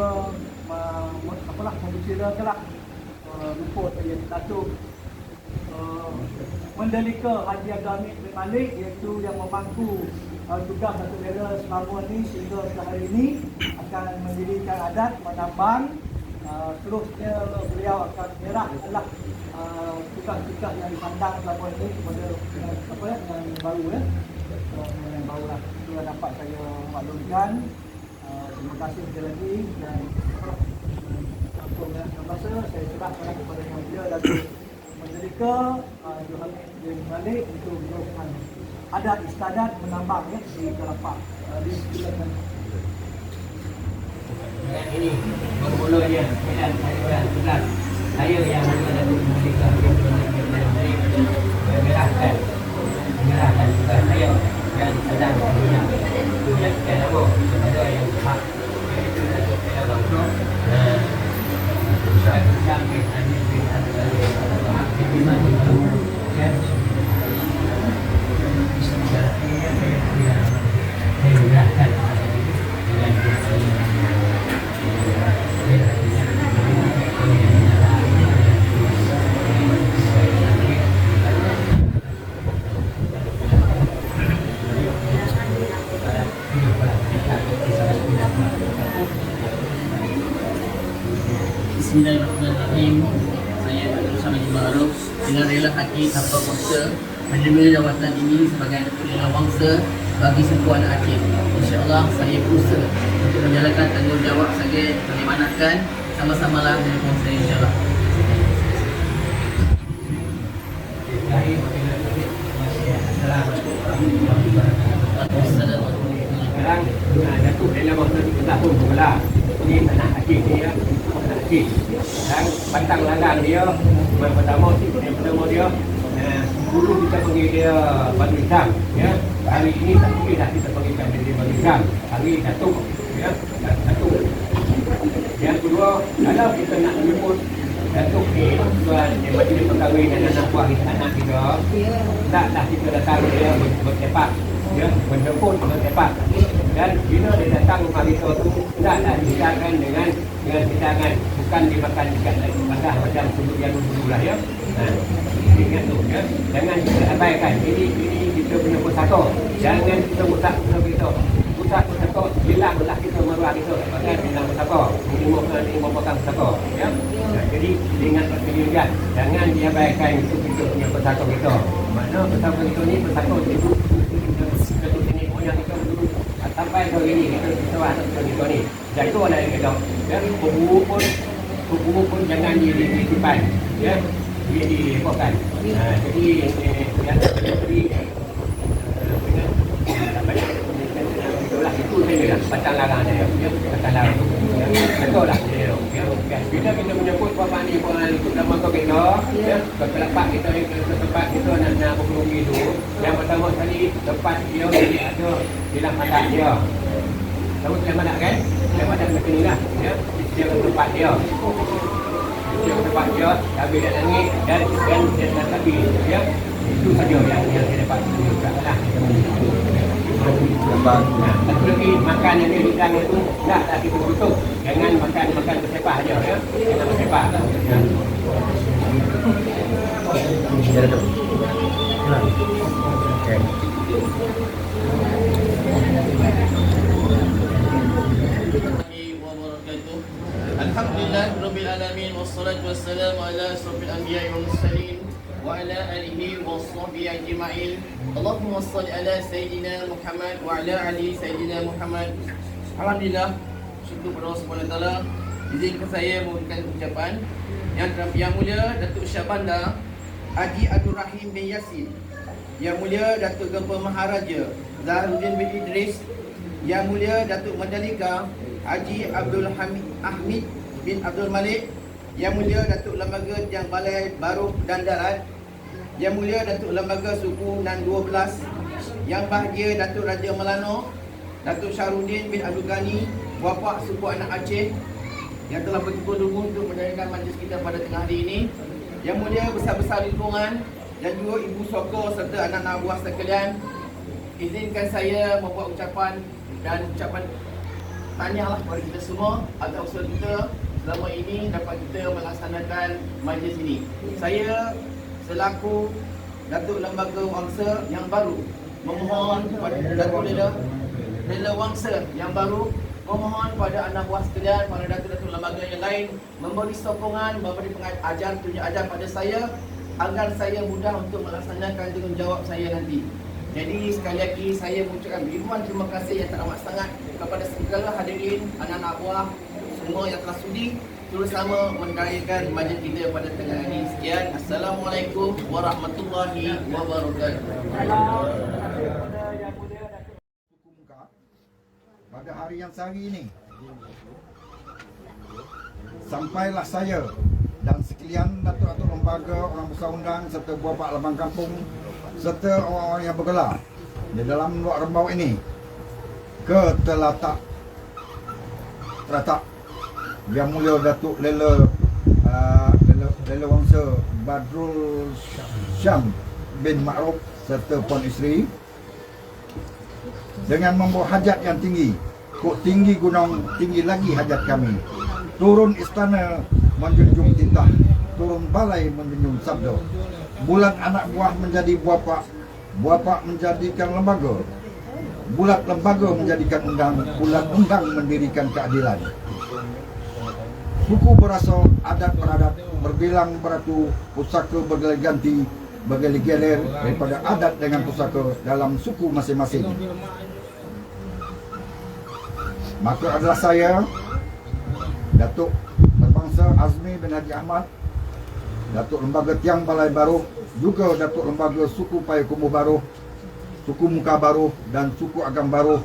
membicarakanlah report Datuk Mendelika Haji Abdul Hamid bin Malik, iaitu yang memangku tugas Datuk Lela selama ini sehingga sehari ini akan mendirikan adat menambang. Seterusnya beliau akan menyerahkanlah tugas-tugas yang dipandang selama ini kepada dengan baru ya. Dengan baru lah itu yang dapat saya maklumkan. Terima kasih sekali lagi, dan tanpa melengahkan masa saya serahkan kepada Yang Mulia Datuk Mendelika Abdul Hamid bin Malik untuk meneruskan adat istiadat menambang ya di telapak di silakan. Ini bermulanya dan saya sudah saya yang Datuk Mendelika menyerahkan tugas saya dan sedang menyiapkan apa kepada yang hak iaitu Datuk Lela Wangsa sampai Amin bin Abdul bin Malik dan Bismillahirrahmanirrahim. Saya Badrul Syam bin Ma'ruf dengan rela hati tanpa kuasa menerima jawatan ini sebagai Datuk Lela Wangsa bagi suku anak Aceh. InsyaAllah saya berusaha untuk menjalankan tanggungjawab sebagai diamanakan sama-sama lah dengan kuasa insyaAllah. sekarang Datuk Lela Wangsa 3 tahun pula. Ini anak Aceh dia, anak Aceh. Dan pantang landang dia, yang pertama dia dulu kita panggil dia Badrul Syam ya. Hari ini tak boleh dah kita panggilkan dia Badrul Syam. Hari Datuk ya, Datuk. Yang kedua, kalau kita nak menyebut Datuk ni tuan yang majlis perkahwinan anak buah anak kita, taklah kita datang dia bersepak ya, menjemput bersepak. Dan bila dia datang rumah kita tu, taklah disidangkan dengan sidangan, bukan dimakan dekat basah macam yang dulu lah ya. Ingat tu ya, jangan kita abaikan. Ini kita punya pusaka. Jangan kita rusak pusaka kita. Pusat pusaka hilanglah kita maruah kita. Bahkan hilang pusaka. Ini merupakan pusaka ya. Jadi ingat perkiraan. Jangan diabaikan itu kita punya pusaka kita. Mana pusaka kita ni pusaka itu nenek moyang kita dulu sampai ke ini kita sesuai kita ni. Dan itu ada yang kata, ya, buku pun jangan disimpan, ya, diletakkan. Jadi yang itulah itu saja batang larang dia, ya, batang larang. Betul lah. Kita menyebut bapak ni ikut nama kau kita, ya, tempat kita tempat kita nak berkerugi tu. Yang pertama sekali tempat dia ada dalam adat dia. Tahu dalam adat kan? Dalam adat macam ni lah, ya. Dia tempat dia. Dia tempat dia, habis dia langit dan tapi, ya. Itu saja yang saya dapat tunjukkan lah. Satu lagi makan yang dia hidang itu tak kita tutup. Jangan makan bersepah aja, ya. Jangan bersepah. Alhamdulillah Rabbil Alamin. Wassalatu wassalamu ala asrafil anbiya'i wal mursalin wa ala alihi wa sahbihi ajma'in. Allahumma salli ala Sayyidina Muhammad wa ala ali Sayyidina Muhammad. Alhamdulillah, syukur kepada Allah Subhanahu Wa Taala. Izinkan saya memberikan ucapan yang mulia Datuk Syahbandar Haji Abdul Rahim bin Yasin, Yang Mulia Datuk Gempur Maharaja Zaharuddin bin Idris, Yang Mulia Datuk Mandalika Haji Abdul Hamid bin Abdul Malik, Yang Mulia Datuk Lembaga Yang Balai Baruh dan Darat, Yang Mulia Datuk Lembaga Suku Nan 12, Yang Bahagia Datuk Raja Melano Datuk Syahrudin bin Abdul Ghani, Wapak Suku Anak Aceh yang telah berkumpul dulu untuk menjalankan majlis kita pada tengah hari ini. Yang Mulia besar-besar lingkungan dan juga Ibu Soko serta anak-anak buah sekalian, izinkan saya membuat ucapan tahniahlah kepada kita semua atas usaha kita selama ini dapat kita melaksanakan majlis ini. Saya selaku Datuk Lembaga Wangsa yang baru memohon kepada Datuk Lela Wangsa yang baru memohon pada anak buah sekalian, para datuk-datuk lembaga yang lain memberi sokongan, memberi tunjuk ajar pada saya agar saya mudah untuk melaksanakan tanggungjawab saya nanti. Jadi sekali lagi saya mengucapkan ribuan terima kasih yang teramat sangat kepada segala hadirin, anak-anak buah semua yang telah sudi bersama mendayakan majlis kita pada tengah ini. Sekian, Assalamualaikum warahmatullahi wabarakatuh. Pada hari yang sehari ini, sampailah saya dan sekalian datuk-datuk lembaga, orang besar undang serta buah-buah lambang kampung serta orang-orang yang bergelar di dalam luar rembau ini ke telatak Yang Mulia Datuk Lela Wangsa Badrul Syam bin Ma'ruf serta Puan Isri dengan membawa hajat yang tinggi. Kok tinggi gunung, tinggi lagi hajat kami. Turun istana menjunjung titah, turun balai menjunjung sabda. Bulat anak buah menjadi buapak, buapak menjadikan lembaga, bulat lembaga menjadikan undang, bulat undang mendirikan keadilan. Suku berasa, adat beradat, berbilang beratu, pusaka berganti, bergelir-gelir daripada adat dengan pusaka dalam suku masing-masing. Maka adalah saya, Datuk Berbangsa Azmi bin Haji Ahmad, Datuk Lembaga Tiang Balai Baruh, juga Datuk Lembaga Suku Payakumbuh Baruh, Suku Muka Baruh dan Suku Agam Baruh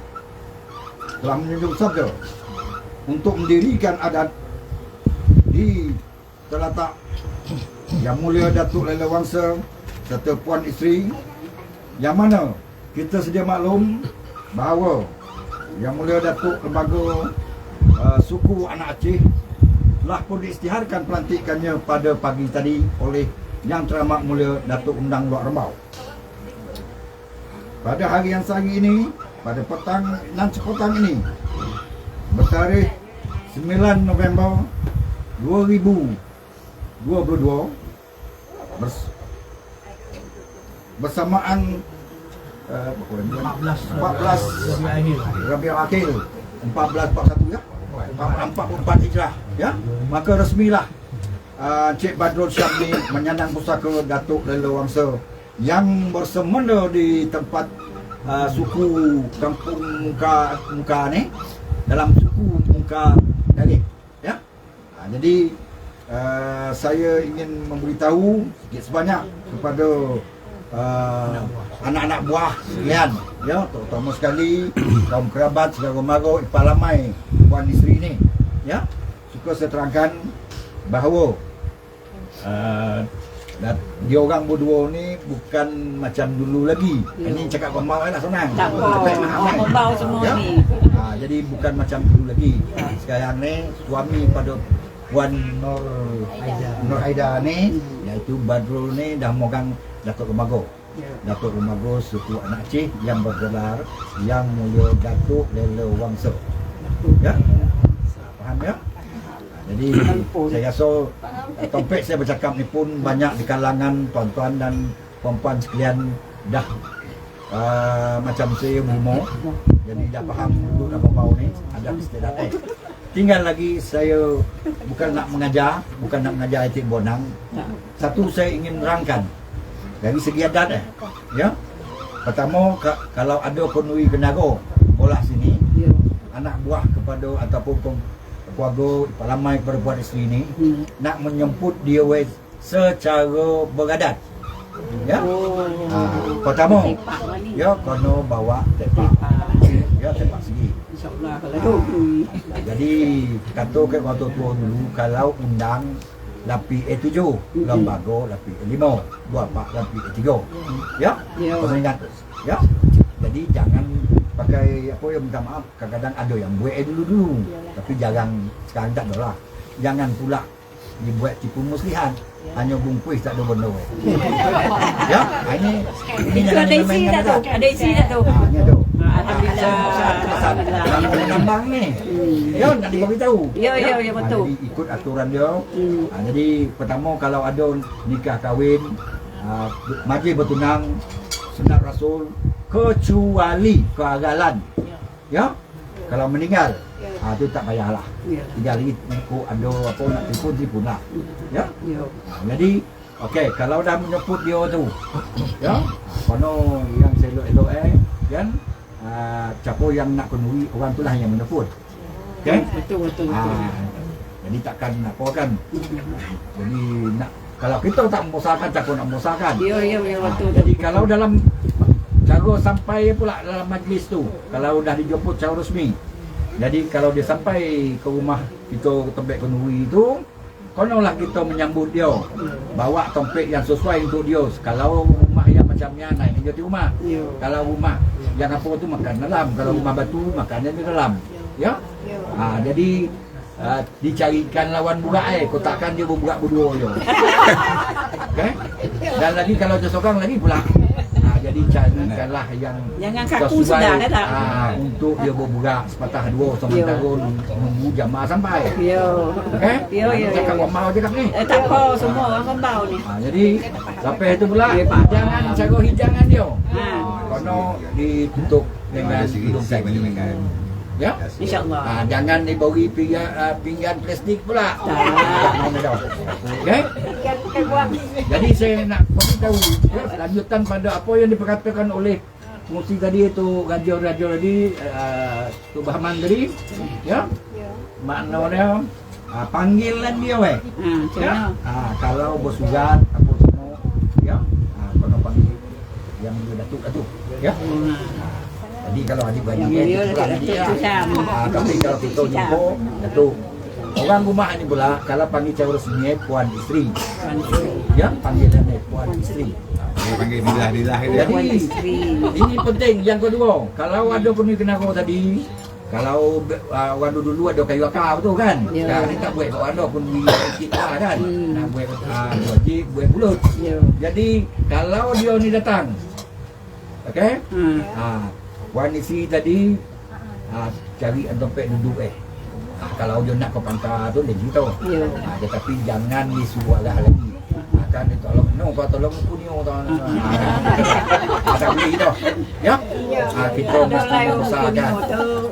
telah menjunjung sabda untuk mendirikan adat di telatak Yang Mulia Datuk Lela Wangsa serta Puan Isri, yang mana kita sedia maklum bahawa Yang Mulia Datuk Lembaga Suku Anak Aceh telah pun diisytiharkan pelantikannya pada pagi tadi oleh Yang Teramat Mulia Datuk Undang Luar Rembau. Pada hari yang sehari ini, pada petang dan sepetang ini, bertarikh 9 November 2022 bersamaan 14 Rabiul Akhir 1441 ya, 44 Hijrah ya, maka resmilah Encik Badrul Syam ni menyandang pusaka Datuk Lela Wangsa yang bersemena di tempat suku kampung muka ni, dalam suku muka Dalit, ya. Jadi saya ingin memberitahu sedikit sebanyak kepada anak-anak buah sekalian, ya, terutama sekali kaum kerabat, saudara mara, ipar lamai Puan Isri ni, ya. Suka saya terangkan bahawa dia orang berdua ni bukan macam dulu lagi. Ini cakap Rembau lah senang. Tak apa, orang Rembau semua ya? ni. Jadi bukan macam dulu lagi. Sekarang ni suami pada Puan Nur Aida ni, iaitu Badrul ni dah megang Datuk Remago. Datuk Remago suku anak Aceh yang bergelar Yang Mulia Datuk Lela Wangsa. Ya? Faham ya? Jadi saya rasa topik saya bercakap ni pun banyak di kalangan tuan-tuan dan puan-puan sekalian dah macam saya berumur, jadi dah faham duduk dan bau ni ada istilah. Tinggal lagi saya bukan nak mengajar etik bonang. Satu saya ingin nerangkan dari segi adat ya. Pertama, kalau ada penui kenara bola sini, anak buah kepada ataupun keluarga ipar kepada Puan Isri ni nak menyemput dia secara beradat, ya. Pertama, ya, kena bawa tepak, ya, tepak segi. InsyaAllah kalau Jadi kata ke waktu tua dulu, kalau undang lapi A7, lembaga lapi A5, 24 lapi A3, ya. Kau ingat, ya. Jadi jangan pakai apa yang minta maaf, kadang-kadang ada yang buat dulu, tapi jarang, sekarang tak ada lah. Jangan pula dibuat tipu muslihan, hanya bungkus tak ada benda. Ya, ini jangan main-main kan. Ada isi tak tu? Ini ada. Alhamdulillah. Lambang ni, ya, nak diberitahu. Ya betul. Jadi ikut aturan dia. Jadi pertama, kalau ada nikah kahwin, majlis bertunang, sunat Rasul, kecuali keagalan, ya. Kalau meninggal, itu tak payahlah. Tinggal lagi ikut ada apa nak tipu lah, ya. Jadi, okey, kalau dah menyebut dia tu, ya, kono yang selok-elok kan, siapa yang nak kenuri orang tu lah yang menyebut, okey. Betul. Jadi takkan apa kan. Jadi nak, kalau kita tak membesarkan, siapa nak membesarkan? Ya betul. Jadi kalau dalam cara sampai pula dalam majlis tu, kalau dah dijemput secara resmi, jadi kalau dia sampai ke rumah kita tempat kenduri tu, konolah kita menyambut dia, bawa tempat yang sesuai untuk dia. Kalau rumah yang macamnya, naik kerja di rumah. Kalau rumah yang apa tu, makan dalam. Kalau rumah batu, makannya di dalam, ya. Jadi dicarikan lawan burak kotakkan dia berburak berdua je. Okay? Dan lagi kalau dia seorang lagi pula, jadi carikanlah yang jangan kaku sudah kata. Untuk dia berburak sepatah dua sementara menunggu jamaah sampai. Okey? Ya. Cakap Rembau je kat ni. Tak apa, semua orang Rembau ni. Jadi lepas itu pula jangan cara hijangan dia. Kono ditutup dengan hidung saya. Ya? InsyaAllah. Jangan diberi pinggan plastik pula. Okey? Jadi saya nak beritahu lanjutan pada apa yang diperkatakan oleh pengusi tadi itu, raja-raja tadi, tu Bahman tadi, ya. Maknanya panggilan dia ya. Kalau bersurat apa semua, ya. Kena panggil yang datuk-datuk, ya. Jadi kalau adik-beradik tapi kalau kita jumpa datuk orang rumah ini pula, kalau panggil cara resmi Puan Isri, ya, panggilannya Puan Isri. Panggil dilah. Jadi ini penting. Yang kedua, kalau ada penui kenara tadi, kalau orang dulu ada kayu akar betul kan? Sekarang ni tak buat kalau ada penui kita kan, nak buat wajib buat pulut. Jadi kalau dia ni datang, okey, Puan Isri tadi cari tempat duduk kalau dia nak ke pantai tu dia cerita. Tetapi jangan disuruh arah lagi. Kan dia tolong, kau tolong aku ni orang tak boleh tu. Ya? Kita mesti berusahakan.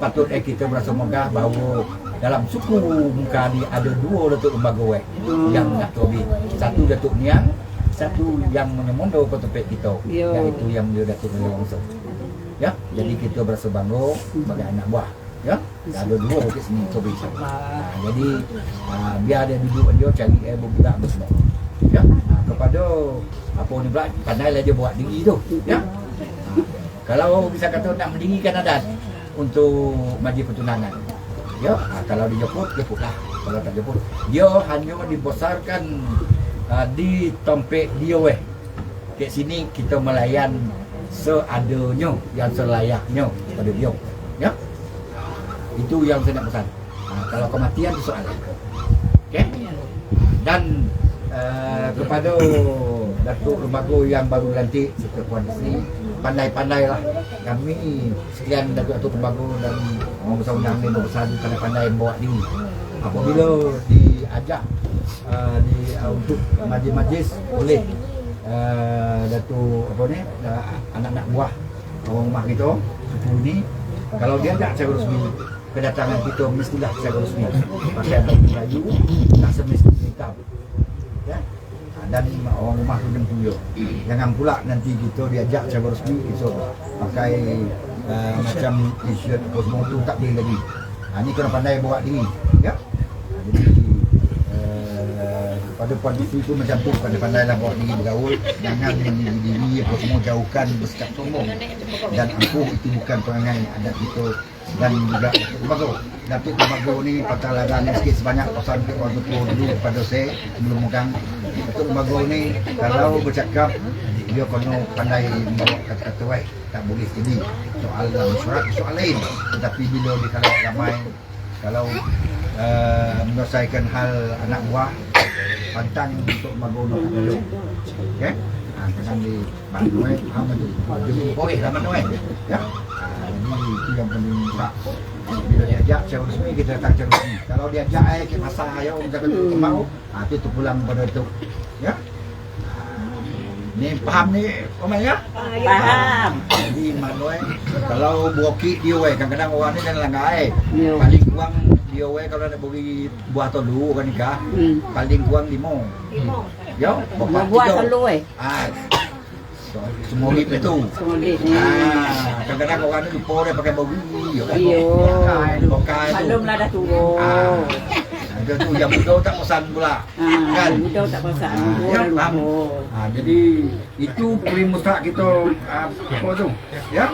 Patut kita berasa megah bahawa dalam suku muka ni ada dua datuk lembaga yang nak terlebih. Satu Datuk Niang, satu yang menyemondo ke tempat kita. Iaitu yang dia Datuk Lela Wangsa. Ya, jadi kita berasa bangga sebagai anak buah. Ya, dah ada dua bukit sini Tobi. Jadi biar dia duduk dia cari budak bersama. Ya, kepada apa ni pula pandailah dia buat diri tu. Ya. Kalau bisa kata nak mendirikan adat untuk majlis pertunangan. Ya, kalau dia jemputlah. Kalau tak jemput, dia hanya dibesarkan di tempat dia weh. Kat sini kita melayan seadanya yang selayaknya pada dia. Ya. Itu yang saya nak pesan. Kalau kematian itu soalan. Okey. Dan kepada Datuk Lembaga yang baru dilantik serta Puan Sri, pandai-pandailah kami sekian Datuk Lembaga dan orang besar undang ni bersatu pandai-pandai membawa diri. Apabila diajak untuk majlis-majlis oleh Datuk apa ni anak-anak buah orang rumah kita suku ni, kalau dia tak secara resmi kedatangan kita mestilah secara resmi pakai baju Melayu, tak semestinya hitam. Ya? Dan orang rumah tu jemput dia. Jangan pula nanti kita diajak secara resmi kita pakai macam t-shirt apa semua tu tak boleh lagi. Ini kena pandai bawa diri. Ya? Jadi pada kondisi itu macam tu, pandai-pandailah bawa diri bergaul, jangan meninggi diri apa semua, jauhkan bersikap sombong dan angkuh. Itu bukan perangai adat kita. Dan juga Datuk Lembaga ni patah lagan sikit sebanyak pasal ke orang tua dulu kepada saya sebelum megang. Datuk Lembaga ni kalau bercakap dia kena pandai membawa kata-kata baik, tak boleh jadi soal dalam mesyuarat soal lain, tetapi bila di kalangan ramai kalau menyelesaikan hal anak buah pantang untuk Lembaga nak dulu. Okey, kadang di Manuel Muhammad jadi boleh lah Manuel. Ya. Jadi itu yang paling tak. Bila diajak secara resmi kita datang secara resmi. Kalau diajak ke masa ayo orang kata tu mau, itu pulang pada itu. Ya. Ni faham ni Omai ya? Faham. Jadi Manuel kalau buaki dia kadang-kadang orang ni dan langgai. Paling kurang dia kalau nak bagi buah tolu kan nikah. Paling kurang 5. Ya, Buat telur semua lip itu. Kadang-kadang orang ni lupa dia pakai bau gigi. Pakai tu. Belumlah dah turun. Itu tu yang muda tak pesan pula. Kan? Muda tak pesan. Ya, faham. Jadi itu perimusak kita apa tu? Ya.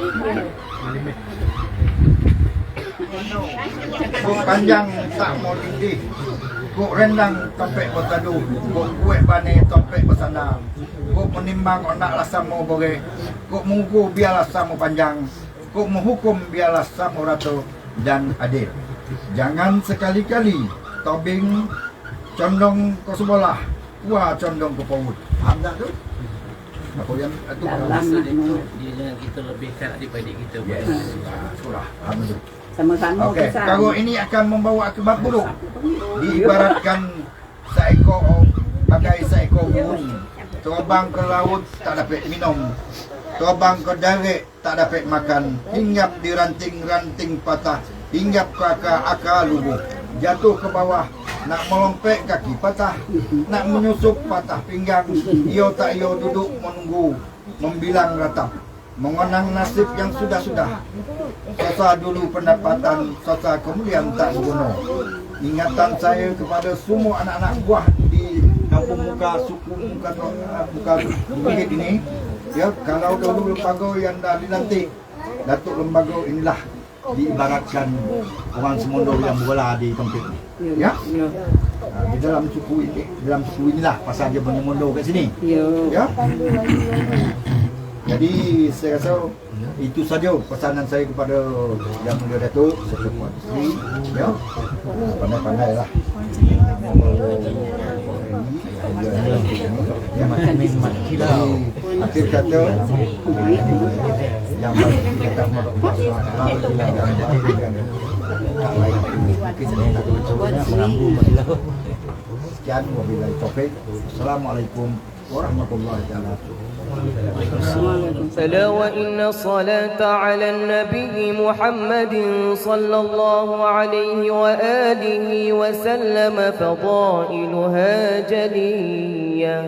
Kok panjang tak mau tinggi. Kok rendang topek bertadu. Kok kuih bani topek bersandar. Kok menimbang onak rasa mau boleh. Kok mengukur biarlah sama panjang. Kok menghukum biarlah sama rata dan adil. Jangan sekali-kali tobing condong ke sebelah. Wah condong ke paut. Faham tak tu? Apa yang itu dia kita lebihkan adik-adik kita. Yes. Surah. Faham tu. Sama-sama Okey, kesan. kalau ini akan membawa akibat buruk. Diibaratkan seekor bagai seekor burung terbang ke laut tak dapat minum, terbang ke darat tak dapat makan, hinggap di ranting-ranting patah, hinggap ke akar lubuh, jatuh ke bawah, nak melompat kaki patah, nak menyusup patah pinggang, ia tak ia duduk menunggu, membilang ratap, mengenang nasib yang sudah-sudah. Sasa dulu pendapatan, sasa kemudian tak berguna. Ingatan saya kepada semua anak-anak buah di kampung muka, suku muka Bukit ini, ya, kalau dahulu lembaga yang dah dilantik, Datuk Lembaga inilah diibaratkan orang Semondo yang bola di tempat ini. Ya, di dalam suku inilah pasal dia bermondo kat sini. Ya. Jadi saya rasa itu saja pesanan saya kepada Yang Mulia Datuk serta Puan Sri. Ya, pandai-pandailah. Akhir kata yang paling kita sekian wabillahi taufik. Assalamualaikum warahmatullahi wabarakatuh. فلا وإن الصلاة على النبي محمد صلى الله عليه وآله وسلم فضائلها جلية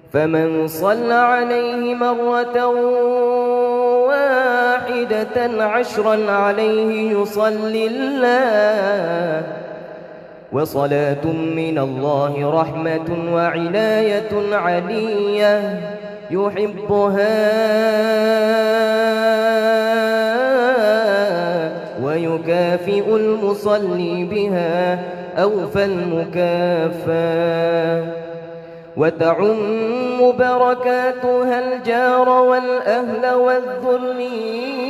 فمن صلى عليه مرة واحدة 10 عليه يصلي الله وصلاة من الله رحمة وعناية علية يحبها ويكافئ المصلي بها أوفى المكافأة وتعم بركاتها الجار والأهل والذرية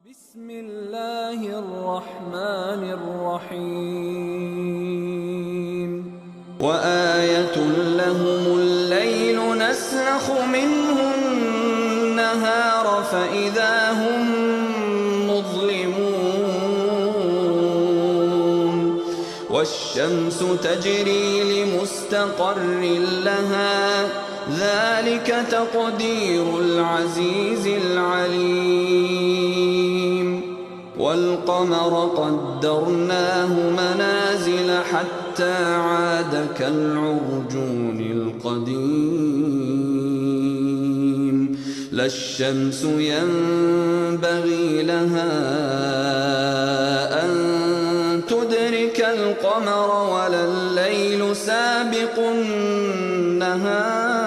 بسم الله الرحمن الرحيم وآية لهم الليل نسلخ منه النهار فإذا هم مظلمون والشمس تجري لمستقر لها ذلك تقدير العزيز العليم والقمر قدرناه منازل حتى عاد كالعرجون القديم لا الشمس ينبغي لها أن تدرك القمر ولا الليل سابق النهار